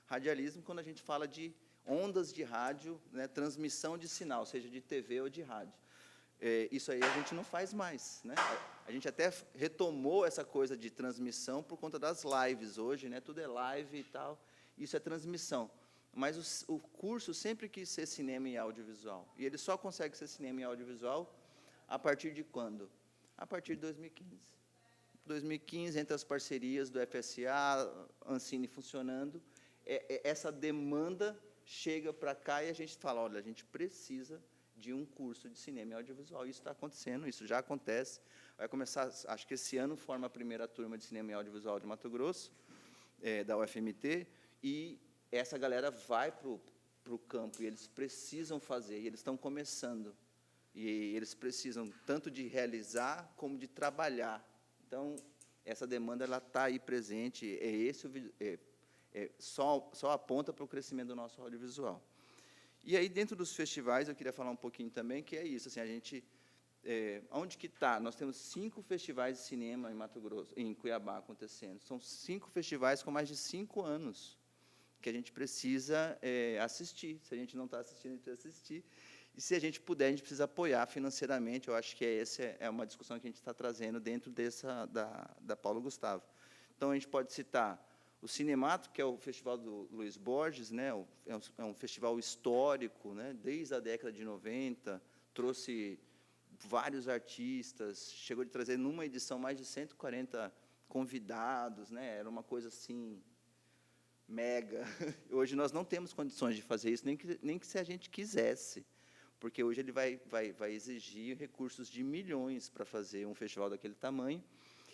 Radialismo, quando a gente fala de ondas de rádio, né, transmissão de sinal, seja de TV ou de rádio. Isso aí a gente não faz mais, né? A gente até retomou essa coisa de transmissão por conta das lives hoje, né? Tudo é live e tal, isso é transmissão. Mas o curso sempre quis ser cinema e audiovisual. E ele só consegue ser cinema e audiovisual a partir de quando? A partir de 2015. 2015, entre as parcerias do FSA, Ancine funcionando, essa demanda chega para cá e a gente fala, olha, a gente precisa de um curso de cinema e audiovisual. Isso está acontecendo, isso já acontece. Vai começar, acho que esse ano forma a primeira turma de cinema e audiovisual de Mato Grosso, da UFMT, e essa galera vai para o campo, e eles precisam fazer, e eles estão começando. E eles precisam tanto de realizar como de trabalhar. Então, essa demanda está aí presente, só aponta para o crescimento do nosso audiovisual. E aí, dentro dos festivais, eu queria falar um pouquinho também, que é isso, assim, a gente... onde que está? Nós temos 5 festivais de cinema em Mato Grosso, em Cuiabá, acontecendo. São 5 festivais com mais de 5 anos, que a gente precisa assistir. Se a gente não está assistindo, a gente precisa assistir. E, se a gente puder, a gente precisa apoiar financeiramente. Eu acho que essa é uma discussão que a gente está trazendo dentro da Paulo Gustavo. Então, a gente pode citar o Cinemato, que é o festival do Luiz Borges, né? É um festival histórico, né? Desde a década de 90, trouxe vários artistas, chegou a trazer, numa edição, mais de 140 convidados, né? Era uma coisa assim... mega. Hoje nós não temos condições de fazer isso, nem que se a gente quisesse, porque hoje ele vai exigir recursos de milhões para fazer um festival daquele tamanho,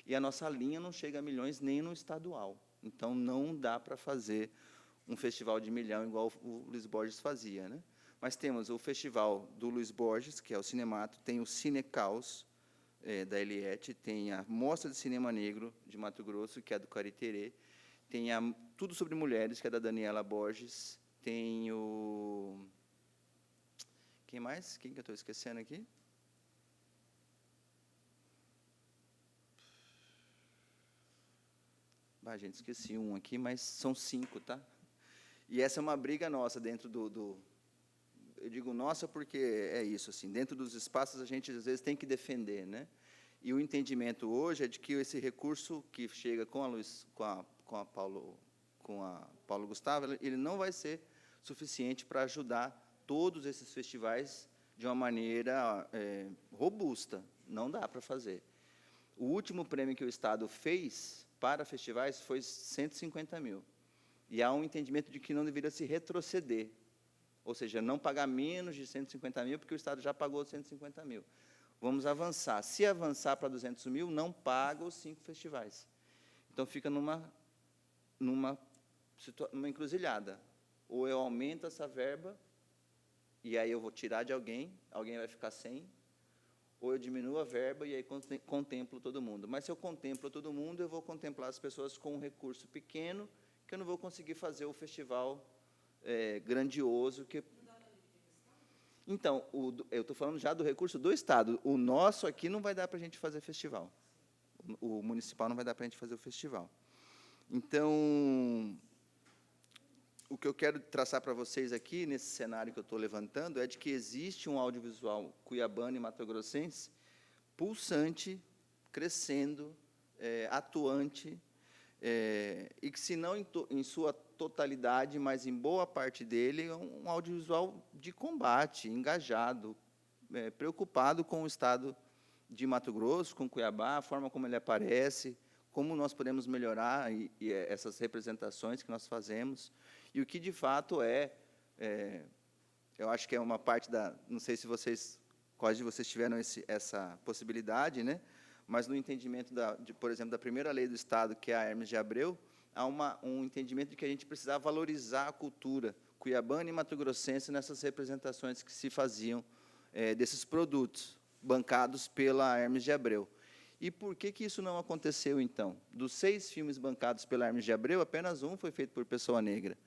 e a nossa linha não chega a milhões nem no estadual. Então, não dá para fazer um festival de milhão igual o Luiz Borges fazia, né? Mas temos o festival do Luiz Borges, que é o Cinemato, tem o Cinecaus, da Eliette, tem a Mostra de Cinema Negro de Mato Grosso, que é do Cariterê, tem Tudo sobre Mulheres, que é da Daniela Borges. Tem o... Quem mais? Quem que eu estou esquecendo aqui? Gente, esqueci um aqui, mas são 5, tá? E essa é uma briga nossa dentro eu digo nossa porque é isso, assim, dentro dos espaços a gente, às vezes, tem que defender, né? E o entendimento hoje é de que esse recurso que chega com a Paulo Gustavo, ele não vai ser suficiente para ajudar todos esses festivais de uma maneira robusta. Não dá para fazer. O último prêmio que o Estado fez para festivais foi 150 mil. E há um entendimento de que não deveria se retroceder, ou seja, não pagar menos de 150 mil, porque o Estado já pagou 150 mil. Vamos avançar. Se avançar para 200 mil, não paga os 5 festivais. Então, fica numa encruzilhada. Ou eu aumento essa verba, e aí eu vou tirar de alguém vai ficar sem, ou eu diminuo a verba e aí contemplo todo mundo. Mas se eu contemplo todo mundo, eu vou contemplar as pessoas com um recurso pequeno, que eu não vou conseguir fazer o festival grandioso. Então, eu estou falando já do recurso do Estado. O nosso aqui não vai dar para a gente fazer festival. O municipal não vai dar para a gente fazer o festival. Então, o que eu quero traçar para vocês aqui, nesse cenário que eu estou levantando, é de que existe um audiovisual cuiabano e matogrossense pulsante, crescendo, atuante, e que, se não em sua totalidade, mas em boa parte dele, é um audiovisual de combate, engajado, preocupado com o estado de Mato Grosso, com Cuiabá, a forma como ele aparece, como nós podemos melhorar essas representações que nós fazemos, e o que, de fato, eu acho que é uma parte da... Não sei se quais de vocês tiveram essa possibilidade, né? Mas, no entendimento, por exemplo, da primeira lei do Estado, que é a Hermes de Abreu, há um entendimento de que a gente precisava valorizar a cultura cuiabana e mato-grossense nessas representações que se faziam desses produtos bancados pela Hermes de Abreu. E por que isso não aconteceu, então? Dos 6 filmes bancados pela Hermes de Abreu, apenas um foi feito por pessoa negra.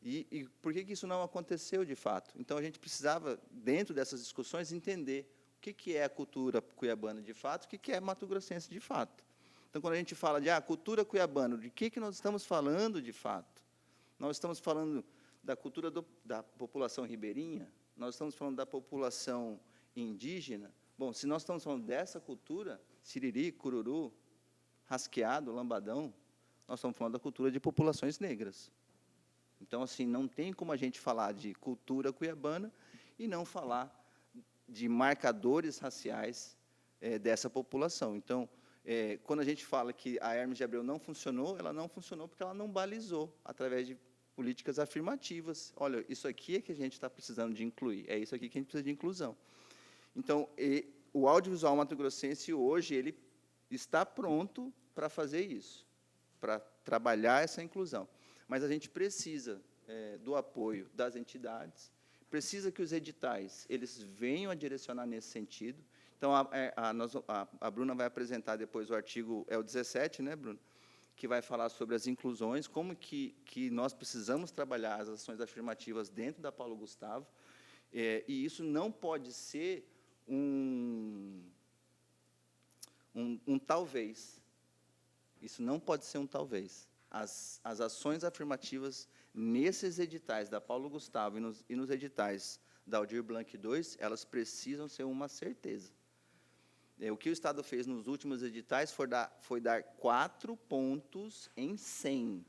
E por que isso não aconteceu, de fato? Então, a gente precisava, dentro dessas discussões, entender o que é a cultura cuiabana, de fato, o que é mato-grossense, de fato. Então, quando a gente fala de cultura cuiabana, de que nós estamos falando, de fato? Nós estamos falando da cultura da população ribeirinha? Nós estamos falando da população indígena? Bom, se nós estamos falando dessa cultura, siriri, cururu, rasqueado, lambadão, nós estamos falando da cultura de populações negras. Então, assim, não tem como a gente falar de cultura cuiabana e não falar de marcadores raciais dessa população. Então, quando a gente fala que a Hermes de Abreu não funcionou, ela não funcionou porque ela não balizou através de políticas afirmativas. Olha, isso aqui é que a gente está precisando de incluir, é isso aqui que a gente precisa de inclusão. Então, o audiovisual mato-grossense, hoje, ele está pronto para fazer isso, para trabalhar essa inclusão. Mas a gente precisa do apoio das entidades, precisa que os editais eles venham a direcionar nesse sentido. Então, a Bruna vai apresentar depois o artigo, o 17, né, Bruna? Que vai falar sobre as inclusões, como que nós precisamos trabalhar as ações afirmativas dentro da Paulo Gustavo, e isso não pode ser um talvez. Isso não pode ser um talvez. As ações afirmativas nesses editais da Paulo Gustavo e nos editais da Aldir Blanc II, elas precisam ser uma certeza. O que o Estado fez nos últimos editais foi dar 4 pontos em 100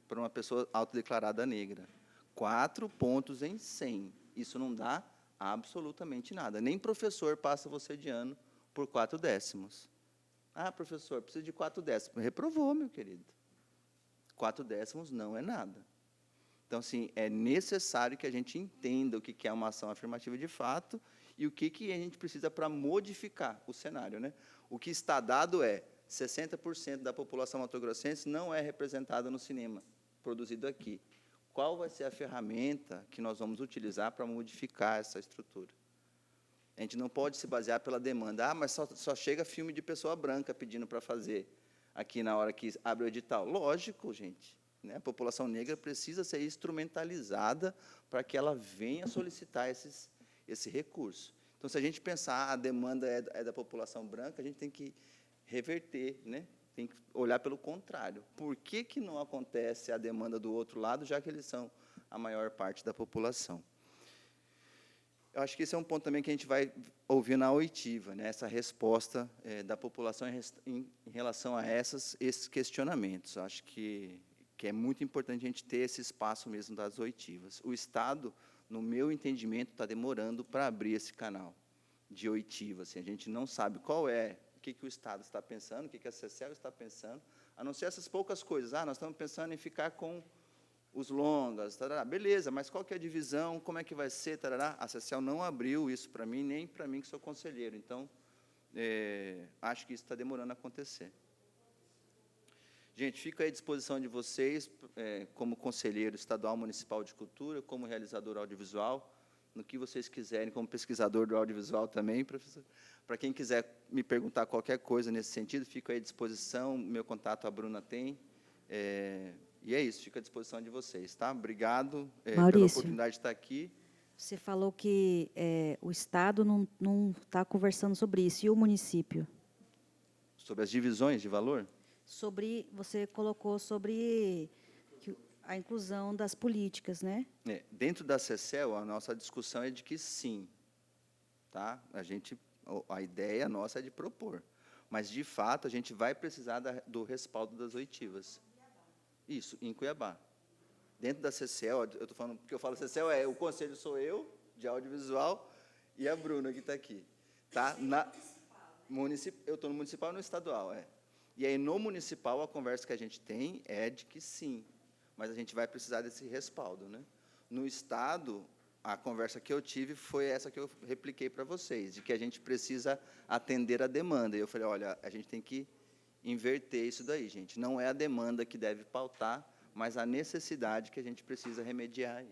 para uma pessoa autodeclarada negra. 4 pontos em 100. Isso não dá absolutamente nada. Nem professor passa você de ano por 4 décimos. Professor, precisa de 4 décimos. Reprovou, meu querido. 4 décimos não é nada. Então, assim, é necessário que a gente entenda o que é uma ação afirmativa de fato e o que a gente precisa para modificar o cenário, né? O que está dado 60% da população mato-grossense não é representada no cinema produzido aqui. Qual vai ser a ferramenta que nós vamos utilizar para modificar essa estrutura? A gente não pode se basear pela demanda. Mas só chega filme de pessoa branca pedindo para fazer aqui na hora que abre o edital. Lógico, gente. Né? A população negra precisa ser instrumentalizada para que ela venha solicitar esse recurso. Então, se a gente pensar a demanda é da população branca, a gente tem que reverter, né? Tem que olhar pelo contrário. Por que não acontece a demanda do outro lado, já que eles são a maior parte da população? Eu acho que esse é um ponto também que a gente vai ouvir na oitiva, né? Essa resposta da população em relação a esses questionamentos. Eu acho que é muito importante a gente ter esse espaço mesmo das oitivas. O Estado, no meu entendimento, está demorando para abrir esse canal de oitiva. Assim, a gente não sabe qual o que o Estado está pensando, o que a CECEL está pensando, a não ser essas poucas coisas. Nós estamos pensando em ficar com os longas, tarará. Beleza, mas qual que é a divisão, como é que vai ser, tarará? A CECEL não abriu isso para mim, nem para mim que sou conselheiro. Então, acho que isso está demorando a acontecer. Gente, fico à disposição de vocês, como conselheiro estadual municipal de cultura, como realizador audiovisual, no que vocês quiserem, como pesquisador do audiovisual também, professor. Para quem quiser me perguntar qualquer coisa nesse sentido, fico à disposição, meu contato a Bruna tem. E é isso, fico à disposição de vocês. Tá? Obrigado pela oportunidade de estar aqui. Você falou que o Estado não está conversando sobre isso. E o município? Sobre as divisões de valor? Você colocou sobre a inclusão das políticas, né? Dentro da CECEL, a nossa discussão é de que sim. Tá? A ideia nossa é de propor. Mas, de fato, a gente vai precisar do respaldo das oitivas. Isso, em Cuiabá. Dentro da CECEL, eu estou falando, porque eu falo CECEL, o conselho sou eu, de audiovisual, e a Bruna, que está aqui. Tá? Eu estou no municipal e no estadual. E aí, no municipal, a conversa que a gente tem é de que sim, mas a gente vai precisar desse respaldo. Né? No Estado, a conversa que eu tive foi essa que eu repliquei para vocês, de que a gente precisa atender a demanda. E eu falei, olha, a gente tem que inverter isso daí, gente. Não é a demanda que deve pautar, mas a necessidade que a gente precisa remediar aí.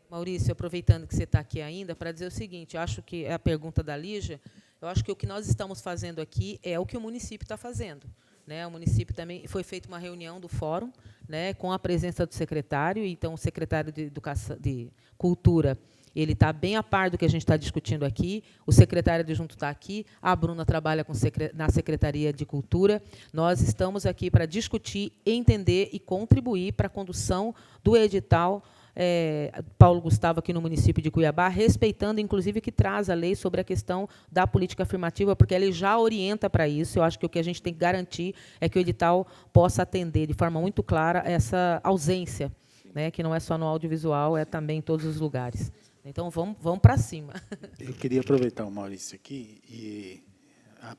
Maurício, aproveitando que você está aqui ainda, para dizer o seguinte, eu acho que é a pergunta da Lígia, eu acho que o que nós estamos fazendo aqui é o que o município está fazendo. Né? O município também foi feita uma reunião do fórum, né, com a presença do secretário, então o secretário de Cultura, ele está bem a par do que a gente está discutindo aqui, o secretário adjunto está aqui, a Bruna trabalha na Secretaria de Cultura, nós estamos aqui para discutir, entender e contribuir para a condução do edital Paulo Gustavo aqui no município de Cuiabá, respeitando, inclusive, que traz a lei sobre a questão da política afirmativa, porque ela já orienta para isso. Eu acho que o que a gente tem que garantir é que o edital possa atender de forma muito clara essa ausência, né, que não é só no audiovisual, é também em todos os lugares. Então, vamos para cima. Eu queria aproveitar o Maurício aqui e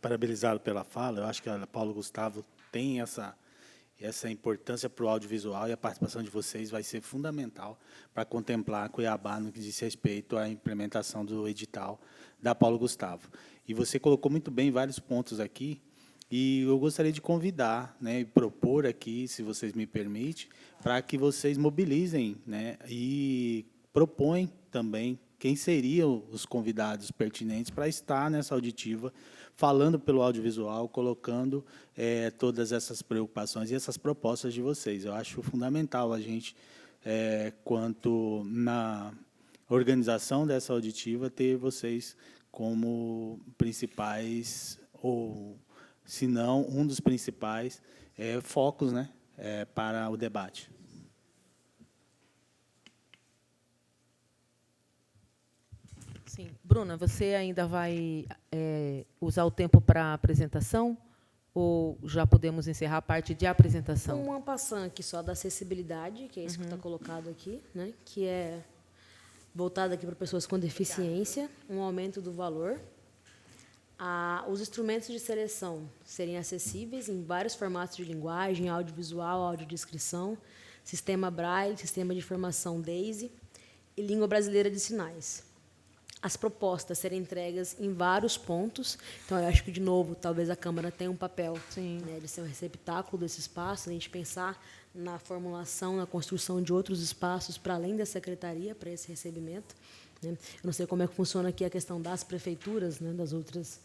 parabenizá-lo pela fala. Eu acho que o Paulo Gustavo tem essa importância para o audiovisual, e a participação de vocês vai ser fundamental para contemplar Cuiabá no que diz respeito à implementação do edital da Paulo Gustavo. E você colocou muito bem vários pontos aqui, e eu gostaria de convidar, né, e propor aqui, se vocês me permitem, para que vocês mobilizem, né, e propõem também quem seriam os convidados pertinentes para estar nessa auditiva, falando pelo audiovisual, colocando todas essas preocupações e essas propostas de vocês. Eu acho fundamental a gente, quanto na organização dessa auditiva, ter vocês como principais, ou, se não, um dos principais focos, né, para o debate. Sim. Bruna, você ainda vai usar o tempo para a apresentação? Ou já podemos encerrar a parte de apresentação? Uma passando aqui só da acessibilidade, que é isso que está colocado aqui, né, que é voltado aqui para pessoas com deficiência, um aumento do valor. Os instrumentos de seleção serem acessíveis em vários formatos de linguagem, audiovisual, audiodescrição, sistema Braille, sistema de informação DAISY e língua brasileira de sinais. As propostas serem entregues em vários pontos. Então, eu acho que, de novo, talvez a Câmara tenha um papel, né, de ser um receptáculo desse espaço, a gente pensar na formulação, na construção de outros espaços para além da Secretaria, para esse recebimento. Né. Eu não sei como é que funciona aqui a questão das prefeituras, né, das outras,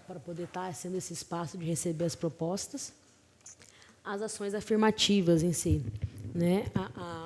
para poder estar sendo esse espaço de receber as propostas. As ações afirmativas em si, né,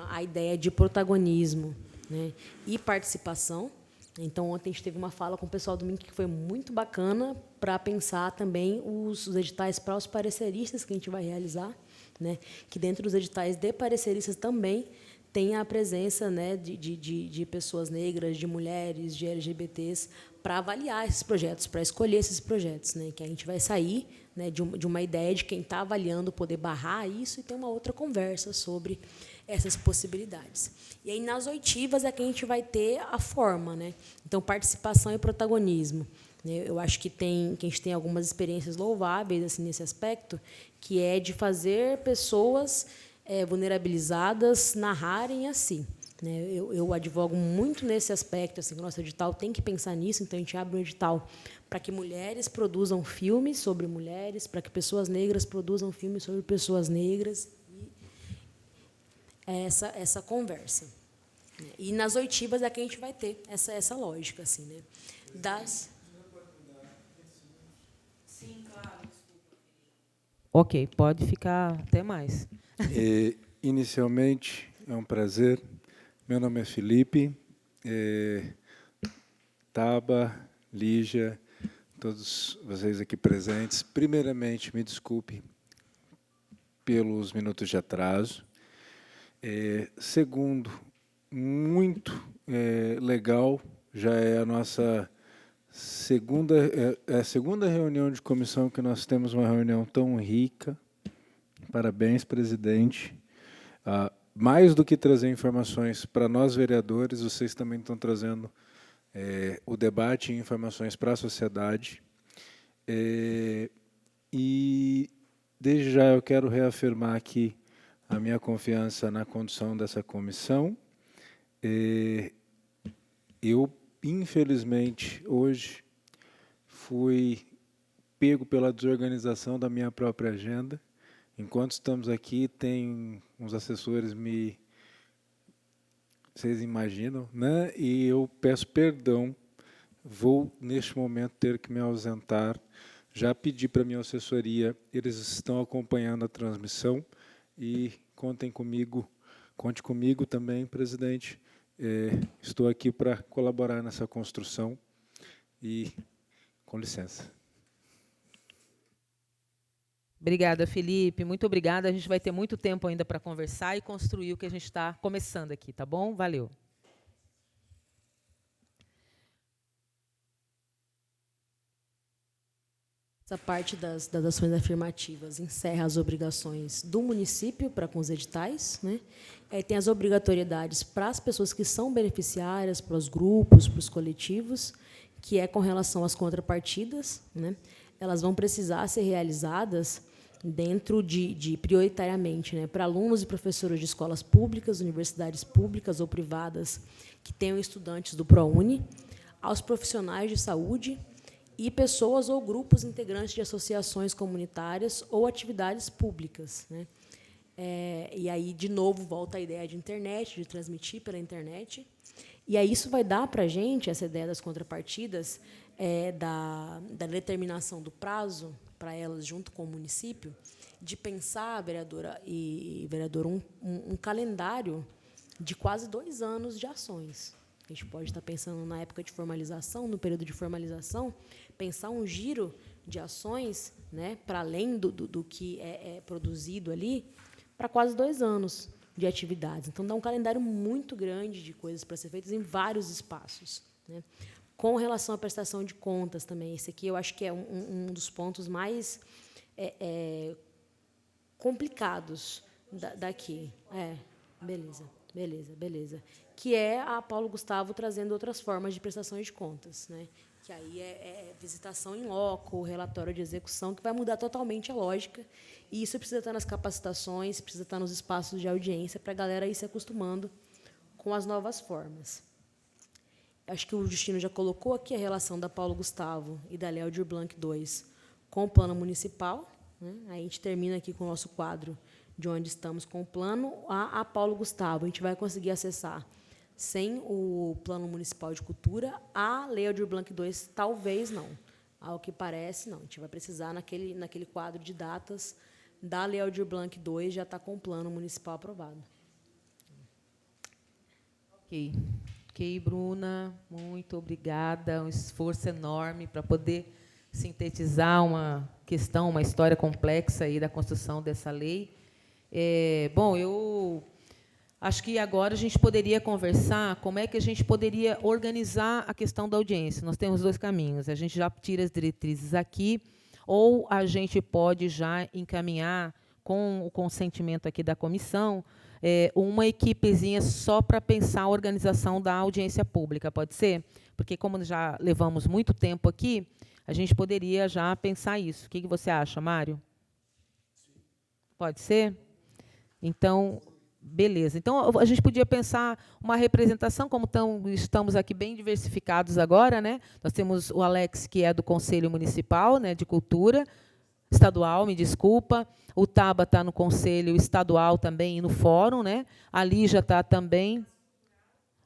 a ideia de protagonismo, né, e participação. Então, ontem a gente teve uma fala com o pessoal do MINC que foi muito bacana para pensar também os editais para os pareceristas que a gente vai realizar, né? Que dentro dos editais de pareceristas também tem a presença, né, de pessoas negras, de mulheres, de LGBTs, para avaliar esses projetos, para escolher esses projetos, né? Que a gente vai sair, né, de uma ideia de quem está avaliando poder barrar isso e ter uma outra conversa sobre essas possibilidades. E aí, nas oitivas, é que a gente vai ter a forma, né? Então, participação e protagonismo. Eu acho que a gente tem algumas experiências louváveis assim, nesse aspecto, que é de fazer pessoas vulnerabilizadas narrarem assim. Né? Eu advogo muito nesse aspecto, assim, que o nosso edital tem que pensar nisso, então a gente abre um edital para que mulheres produzam filmes sobre mulheres, para que pessoas negras produzam filmes sobre pessoas negras, essa conversa. E nas oitivas é que a gente vai ter essa lógica, assim, né? Sim, claro. Ok, pode ficar até mais. Inicialmente, é um prazer. Meu nome é Felipe. Taba, Lígia, todos vocês aqui presentes. Primeiramente, me desculpe pelos minutos de atraso. Segundo, muito legal, já é a nossa segunda reunião de comissão que nós temos uma reunião tão rica. Parabéns, presidente. Mais do que trazer informações para nós, vereadores, vocês também estão trazendo o debate e informações para a sociedade. E, desde já, eu quero reafirmar aqui a minha confiança na condução dessa comissão. Eu, infelizmente, hoje, fui pego pela desorganização da minha própria agenda. Enquanto estamos aqui, tem uns assessores vocês imaginam, né? E eu peço perdão, vou, neste momento, ter que me ausentar. Já pedi para a minha assessoria, eles estão acompanhando a transmissão e conte comigo também, presidente. Estou aqui para colaborar nessa construção e, com licença. Obrigada, Felipe. Muito obrigada. A gente vai ter muito tempo ainda para conversar e construir o que a gente está começando aqui, tá bom? Valeu. Essa parte das ações afirmativas encerra as obrigações do município para com os editais, né? Tem as obrigatoriedades para as pessoas que são beneficiárias, para os grupos, para os coletivos, que é com relação às contrapartidas, né? Elas vão precisar ser realizadas dentro de prioritariamente, né, para alunos e professores de escolas públicas, universidades públicas ou privadas que tenham estudantes do ProUni, aos profissionais de saúde e pessoas ou grupos integrantes de associações comunitárias ou atividades públicas, né? E aí, de novo, volta a ideia de internet, de transmitir pela internet. E aí isso vai dar para a gente, essa ideia das contrapartidas, da determinação do prazo para elas, junto com o município, de pensar, vereadora e vereador, um calendário de quase 2 anos de ações. A gente pode estar pensando na época de formalização, no período de formalização, pensar um giro de ações, né, para além do que é produzido ali, para quase 2 anos de atividades. Então, dá um calendário muito grande de coisas para ser feitas em vários espaços, né? Com relação à prestação de contas também, esse aqui eu acho que é um dos pontos mais complicados daqui. Beleza. Que é a Paulo Gustavo trazendo outras formas de prestações de contas, né? Que aí é visitação em loco, relatório de execução, que vai mudar totalmente a lógica. E isso precisa estar nas capacitações, precisa estar nos espaços de audiência, para a galera ir se acostumando com as novas formas. Acho que o Justino já colocou aqui a relação da Paulo Gustavo e da Lei Aldir Blanc II com o plano municipal, né? Aí a gente termina aqui com o nosso quadro de onde estamos com o plano. A Paulo Gustavo, a gente vai conseguir acessar sem o Plano Municipal de Cultura. A Lei Aldir Blanc II, talvez não. Ao que parece, não. A gente vai precisar, naquele quadro de datas da Lei Aldir Blanc II, já está com o Plano Municipal aprovado. Ok, Bruna, muito obrigada. Um esforço enorme para poder sintetizar uma questão, uma história complexa aí da construção dessa lei. Bom, eu acho que agora a gente poderia conversar como é que a gente poderia organizar a questão da audiência. Nós temos 2 caminhos. A gente já tira as diretrizes aqui, ou a gente pode já encaminhar, com o consentimento aqui da comissão, uma equipezinha só para pensar a organização da audiência pública, pode ser? Porque, como já levamos muito tempo aqui, a gente poderia já pensar isso. O que você acha, Mário? Pode ser? Então, beleza. Então, a gente podia pensar uma representação, como estamos aqui bem diversificados agora, né? Nós temos o Alex, que é do Conselho Municipal, né, de Cultura, estadual, me desculpa. O Taba está no Conselho Estadual também e no Fórum, né? A Lígia está também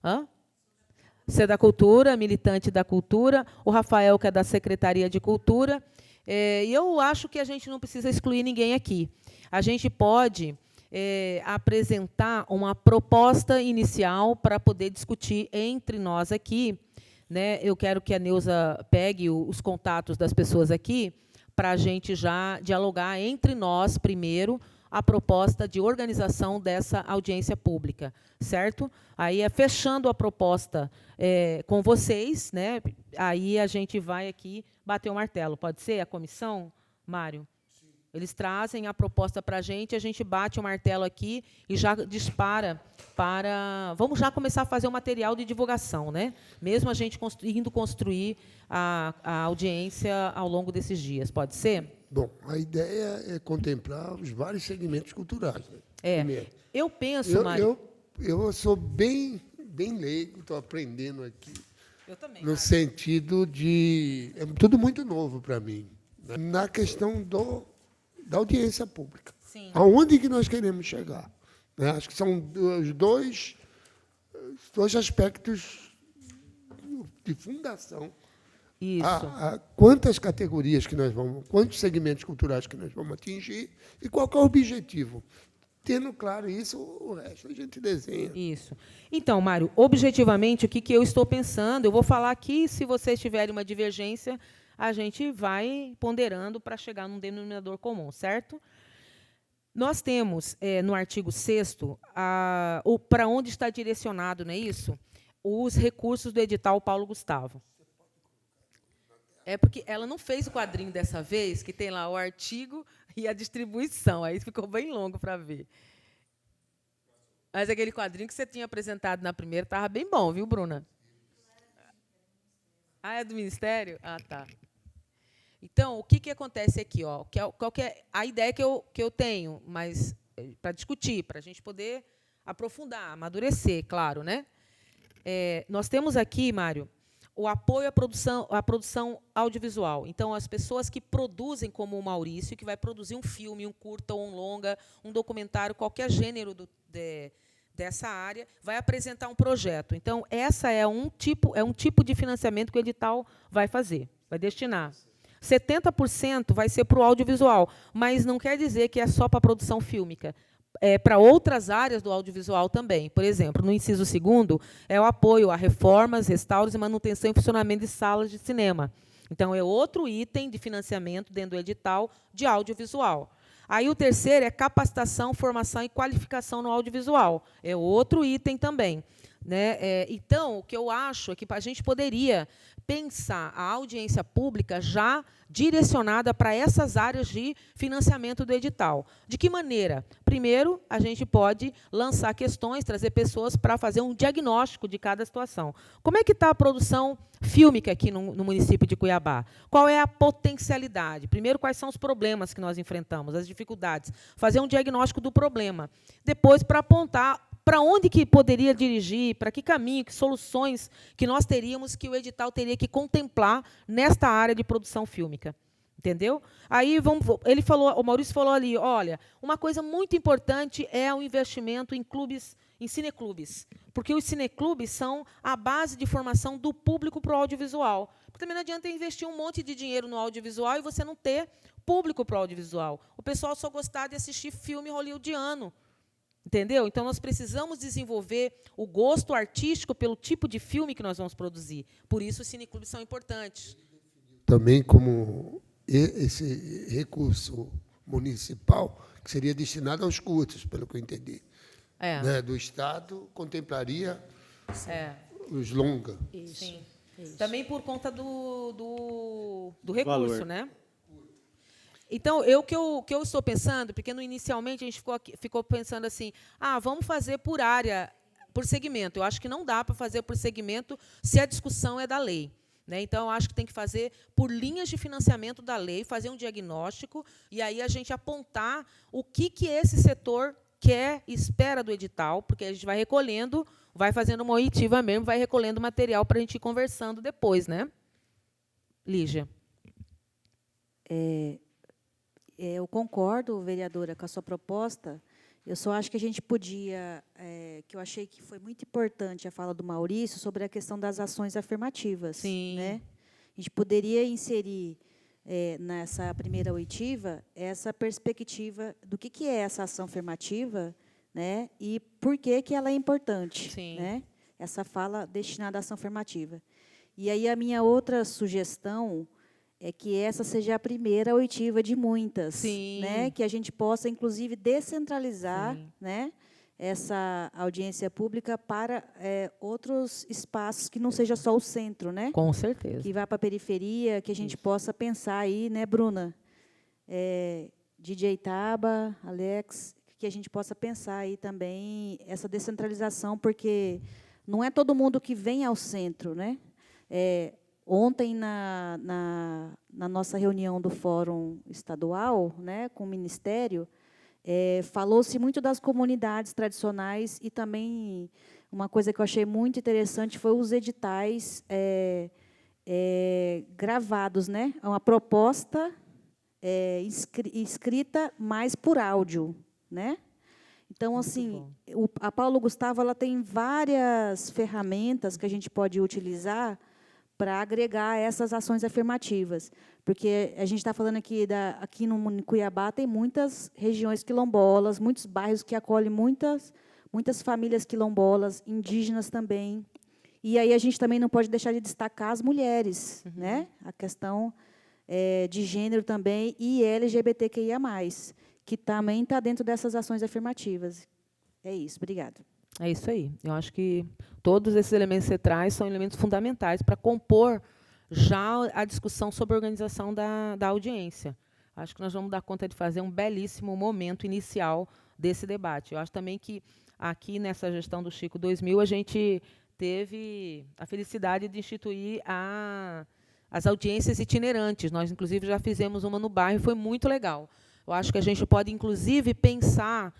Hã? Você é da Cultura, militante da Cultura, o Rafael, que é da Secretaria de Cultura. E eu acho que a gente não precisa excluir ninguém aqui. A gente pode apresentar uma proposta inicial para poder discutir entre nós aqui. Né? Eu quero que a Neuza pegue os contatos das pessoas aqui para a gente já dialogar entre nós, primeiro, a proposta de organização dessa audiência pública, certo? Aí, fechando a proposta com vocês, né? Aí a gente vai aqui bater o martelo. Pode ser a comissão, Mário? Sim. Eles trazem a proposta para a gente bate o martelo aqui e já dispara para... Vamos já começar a fazer o material de divulgação, né? Mesmo a gente indo construir a audiência ao longo desses dias. Pode ser? Bom, a ideia é contemplar os vários segmentos culturais. Né? Primeiro, eu penso, Mário... Eu sou bem leigo, estou aprendendo aqui. Eu também. No sentido de... É tudo muito novo para mim. Né? Na questão da audiência pública. Sim. Aonde que nós queremos chegar? Né? Acho que são os dois aspectos de fundação. Isso. Quantas categorias que nós vamos, quantos segmentos culturais que nós vamos atingir e qual que é o objetivo. Tendo claro isso, o resto a gente desenha. Isso. Então, Mário, objetivamente, o que eu estou pensando, eu vou falar aqui, se vocês tiverem uma divergência, a gente vai ponderando para chegar num denominador comum, certo? Nós temos, no artigo 6º, para onde está direcionado, não é isso? Os recursos do edital Paulo Gustavo. É porque ela não fez o quadrinho dessa vez, que tem lá o artigo e a distribuição. Aí ficou bem longo para ver. Mas aquele quadrinho que você tinha apresentado na primeira estava bem bom, viu, Bruna? É do Ministério? Ah, tá. Então, o que acontece aqui? Ó? Qual que é a ideia que eu tenho, mas para discutir, para a gente poder aprofundar, amadurecer, claro, né? Nós temos aqui, Mário, o apoio à produção audiovisual. Então, as pessoas que produzem, como o Maurício, que vai produzir um filme, um curta ou um longa, um documentário, qualquer gênero dessa área, vai apresentar um projeto. Então, essa é um tipo de financiamento que o edital vai fazer, vai destinar. 70% vai ser para o audiovisual, mas não quer dizer que é só para a produção fílmica. Para outras áreas do audiovisual também. Por exemplo, no inciso 2º, é o apoio a reformas, restauros e manutenção e funcionamento de salas de cinema. Então, é outro item de financiamento dentro do edital de audiovisual. Aí, o terceiro é capacitação, formação e qualificação no audiovisual. É outro item também. Né? Então, o que eu acho é que a gente poderia pensar a audiência pública já direcionada para essas áreas de financiamento do edital. De que maneira? Primeiro, a gente pode lançar questões, trazer pessoas para fazer um diagnóstico de cada situação. Como é que está a produção fílmica aqui no município de Cuiabá? Qual é a potencialidade? Primeiro, quais são os problemas que nós enfrentamos, as dificuldades? Fazer um diagnóstico do problema. Depois, para apontar para onde que poderia dirigir, para que caminho, que soluções que nós teríamos, que o edital teria que contemplar nesta área de produção fílmica. Entendeu? Aí o Maurício falou ali, olha, uma coisa muito importante é o investimento em clubes, em cineclubes, porque os cineclubes são a base de formação do público para o audiovisual. Porque também não adianta investir um monte de dinheiro no audiovisual e você não ter público para o audiovisual. O pessoal só gostar de assistir filme hollywoodiano. Entendeu? Então, nós precisamos desenvolver o gosto artístico pelo tipo de filme que nós vamos produzir. Por isso, os cineclubes são importantes. Também como esse recurso municipal, que seria destinado aos curtas, pelo que eu entendi. Né? Do Estado, contemplaria os longa. Isso. Sim. Isso. Também por conta do recurso, valor, né? Então, o que eu estou pensando, porque inicialmente a gente ficou pensando assim, vamos fazer por área, por segmento. Eu acho que não dá para fazer por segmento se a discussão é da lei. Né? Então, eu acho que tem que fazer por linhas de financiamento da lei, fazer um diagnóstico, e aí a gente apontar o que esse setor quer e espera do edital, porque a gente vai recolhendo, vai fazendo uma oitiva mesmo, vai recolhendo material para a gente ir conversando depois. Né? Lígia. Eu concordo, vereadora, com a sua proposta, Eu só acho que a gente podia, que eu achei que foi muito importante a fala do Maurício sobre a questão das ações afirmativas. Sim. Né? A gente poderia inserir nessa primeira oitiva essa perspectiva do que é essa ação afirmativa, né? E por que ela é importante. Sim. Né? Essa fala destinada à ação afirmativa. E aí a minha outra sugestão é que essa seja a primeira oitiva de muitas, Sim. né? Que a gente possa, inclusive, descentralizar, né, essa audiência pública para outros espaços que não seja só o centro, né? Com certeza. Que vá para a periferia, que a gente possa pensar aí, né, Bruna? DJ Taba, Alex, que a gente possa pensar aí também essa descentralização, porque não é todo mundo que vem ao centro, né? Ontem, na nossa reunião do Fórum Estadual, né, com o Ministério, falou-se muito das comunidades tradicionais e também uma coisa que eu achei muito interessante foi os editais gravados, né? Uma proposta escrita mais por áudio, né? Então, assim, a Paulo Gustavo ela tem várias ferramentas que a gente pode utilizar para agregar essas ações afirmativas. Porque a gente está falando aqui, aqui no Cuiabá, tem muitas regiões quilombolas, muitos bairros que acolhem muitas famílias quilombolas, indígenas também. E aí a gente também não pode deixar de destacar as mulheres, né? A questão de gênero também e LGBTQIA+, que também está dentro dessas ações afirmativas. É isso, obrigada. É isso aí. Eu acho que todos esses elementos que você traz são elementos fundamentais para compor já a discussão sobre a organização da audiência. Acho que nós vamos dar conta de fazer um belíssimo momento inicial desse debate. Eu acho também que aqui nessa gestão do Chico 2000 a gente teve a felicidade de instituir as audiências itinerantes. Nós, inclusive, já fizemos uma no bairro e foi muito legal. Eu acho que a gente pode, inclusive, pensar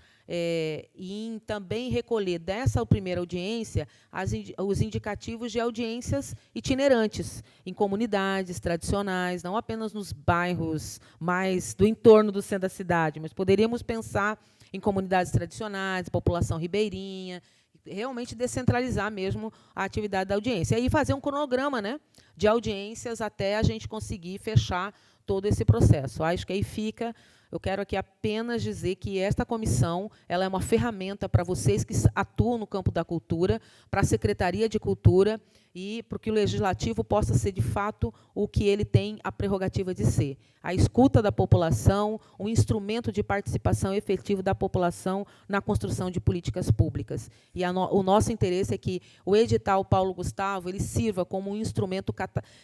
em também recolher dessa primeira audiência os indicativos de audiências itinerantes, em comunidades tradicionais, não apenas nos bairros mais do entorno do centro da cidade, mas poderíamos pensar em comunidades tradicionais, população ribeirinha, realmente descentralizar mesmo a atividade da audiência. E aí fazer um cronograma, né, de audiências até a gente conseguir fechar todo esse processo. Acho que aí fica... Eu quero aqui apenas dizer que esta comissão ela é uma ferramenta para vocês que atuam no campo da cultura, para a Secretaria de Cultura e para que o Legislativo possa ser, de fato, o que ele tem a prerrogativa de ser. A escuta da população, um instrumento de participação efetivo da população na construção de políticas públicas. E o nosso interesse é que o edital Paulo Gustavo ele sirva como um instrumento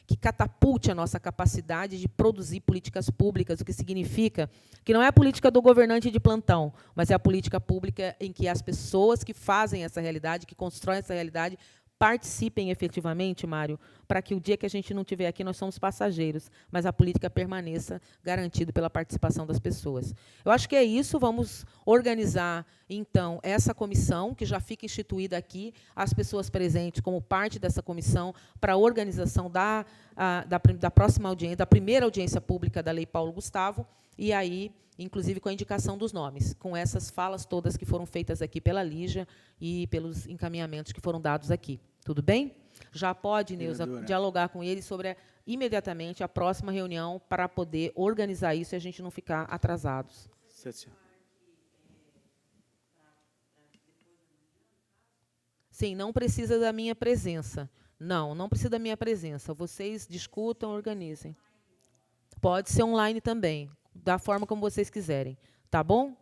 que catapulte a nossa capacidade de produzir políticas públicas, o que significa que não é a política do governante de plantão, mas é a política pública em que as pessoas que fazem essa realidade, que constroem essa realidade, participem efetivamente, Mário, para que o dia que a gente não estiver aqui, nós somos passageiros, mas a política permaneça garantida pela participação das pessoas. Eu acho que é isso, vamos organizar, então, essa comissão, que já fica instituída aqui, as pessoas presentes como parte dessa comissão, para a organização da próxima audiência, da primeira audiência pública da Lei Paulo Gustavo, e aí, inclusive, com a indicação dos nomes, com essas falas todas que foram feitas aqui pela Lígia e pelos encaminhamentos que foram dados aqui. Tudo bem? Já pode, Neuza, dialogar com ele sobre imediatamente a próxima reunião para poder organizar isso e a gente não ficar atrasados. Sim, não precisa da minha presença. Não precisa da minha presença. Vocês discutam, organizem. Pode ser online também, da forma como vocês quiserem. Tá bom?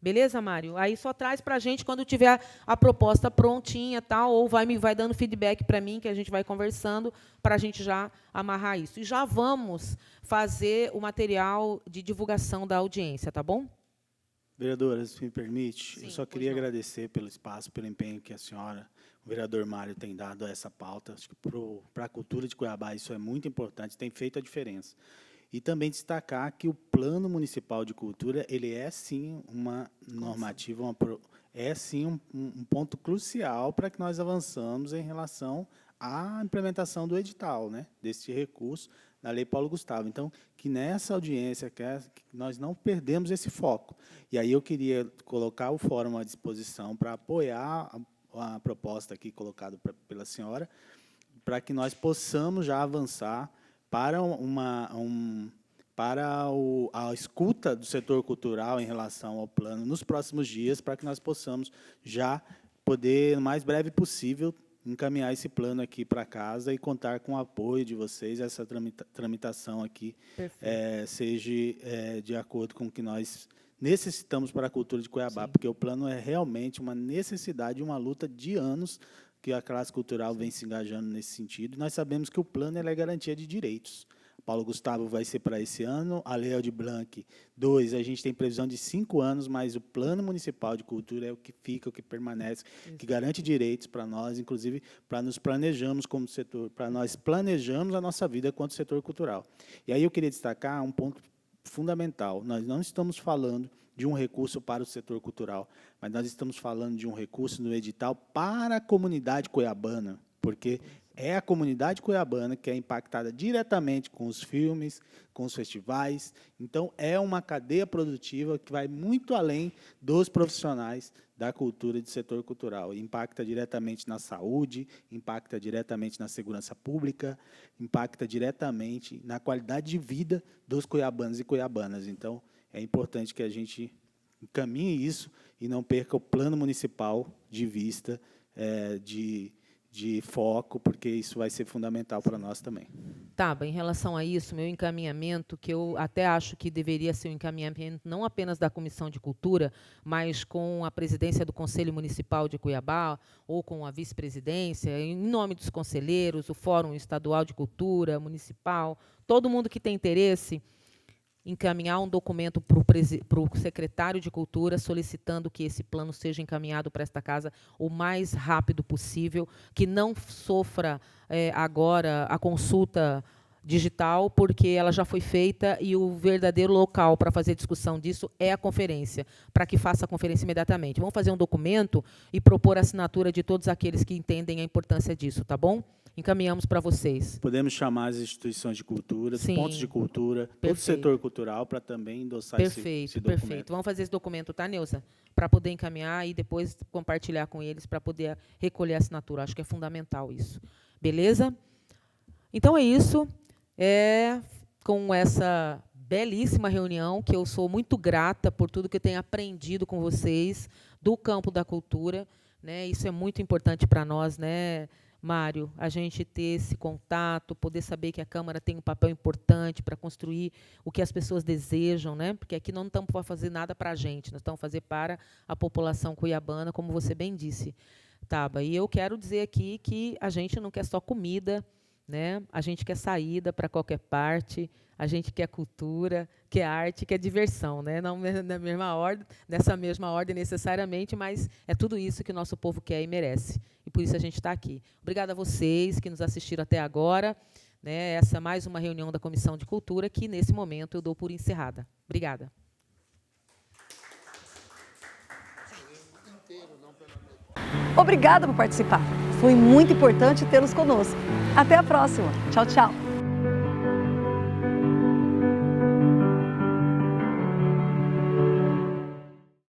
Beleza, Mário? Aí só traz para a gente quando tiver a proposta prontinha, tal, ou vai dando feedback para mim, que a gente vai conversando, para a gente já amarrar isso. E já vamos fazer o material de divulgação da audiência, tá bom? Vereadora, se me permite, Sim, eu só queria agradecer pelo espaço, pelo empenho que a senhora, o vereador Mário, tem dado a essa pauta. Acho que para a cultura de Cuiabá isso é muito importante, tem feito a diferença. E também destacar que o Plano Municipal de Cultura ele é, sim, uma normativa, é, sim, um ponto crucial para que nós avançamos em relação à implementação do edital, né, desse recurso, na Lei Paulo Gustavo. Então, que nessa audiência, que nós não perdemos esse foco. E aí eu queria colocar o fórum à disposição para apoiar a proposta aqui colocada pela senhora, para que nós possamos já avançar para a escuta do setor cultural em relação ao plano nos próximos dias, para que nós possamos já poder, no mais breve possível, encaminhar esse plano aqui para casa e contar com o apoio de vocês, essa tramitação aqui seja de acordo com o que nós necessitamos para a cultura de Cuiabá, porque o plano é realmente uma necessidade, uma luta de anos que a classe cultural vem se engajando nesse sentido. Nós sabemos que o plano é garantia de direitos. Paulo Gustavo vai ser para esse ano, a Lei Aldir Blanc 2, a gente tem previsão de 5 anos, mas o Plano Municipal de Cultura é o que fica, o que permanece, que garante direitos para nós, inclusive para nos planejarmos como setor, para nós planejarmos a nossa vida quanto setor cultural. E aí eu queria destacar um ponto fundamental. Nós não estamos falando de um recurso para o setor cultural, mas nós estamos falando de um recurso no edital para a comunidade cuiabana, porque é a comunidade cuiabana que é impactada diretamente com os filmes, com os festivais. Então, é uma cadeia produtiva que vai muito além dos profissionais da cultura e do setor cultural. Impacta diretamente na saúde, impacta diretamente na segurança pública, impacta diretamente na qualidade de vida dos cuiabanos e cuiabanas. Então, é importante que a gente encaminhe isso e não perca o plano municipal de vista, de foco, porque isso vai ser fundamental para nós também. Tá, em relação a isso, meu encaminhamento, que eu até acho que deveria ser um encaminhamento não apenas da Comissão de Cultura, mas com a presidência do Conselho Municipal de Cuiabá, ou com a vice-presidência, em nome dos conselheiros, o Fórum Estadual de Cultura, Municipal, todo mundo que tem interesse, encaminhar um documento para o secretário de Cultura solicitando que esse plano seja encaminhado para esta casa o mais rápido possível, que não sofra agora a consulta digital, porque ela já foi feita e o verdadeiro local para fazer discussão disso é a conferência, para que faça a conferência imediatamente. Vamos fazer um documento e propor a assinatura de todos aqueles que entendem a importância disso, tá bom? Encaminhamos para vocês. Podemos chamar as instituições de cultura, os pontos de cultura, todo o setor cultural, para também endossar esse documento. Perfeito. Vamos fazer esse documento, tá, Neuza? Para poder encaminhar e depois compartilhar com eles, para poder recolher a assinatura. Acho que é fundamental isso. Beleza? Então, é isso. Com essa belíssima reunião, que eu sou muito grata por tudo que eu tenho aprendido com vocês do campo da cultura, né? Isso é muito importante para nós, né, Mário, a gente ter esse contato, poder saber que a Câmara tem um papel importante para construir o que as pessoas desejam, né? Porque aqui não estamos para fazer nada para a gente, nós estamos a fazer para a população cuiabana, como você bem disse, Taba. E eu quero dizer aqui que a gente não quer só comida, né? A gente quer saída para qualquer parte, a gente quer cultura, quer arte, quer diversão, né? Não nessa mesma ordem necessariamente, mas é tudo isso que o nosso povo quer e merece. E por isso a gente está aqui. Obrigada a vocês que nos assistiram até agora, né? Essa é mais uma reunião da Comissão de Cultura, que nesse momento eu dou por encerrada. Obrigada. Obrigada por participar. Foi muito importante tê-los conosco. Até a próxima. Tchau, tchau.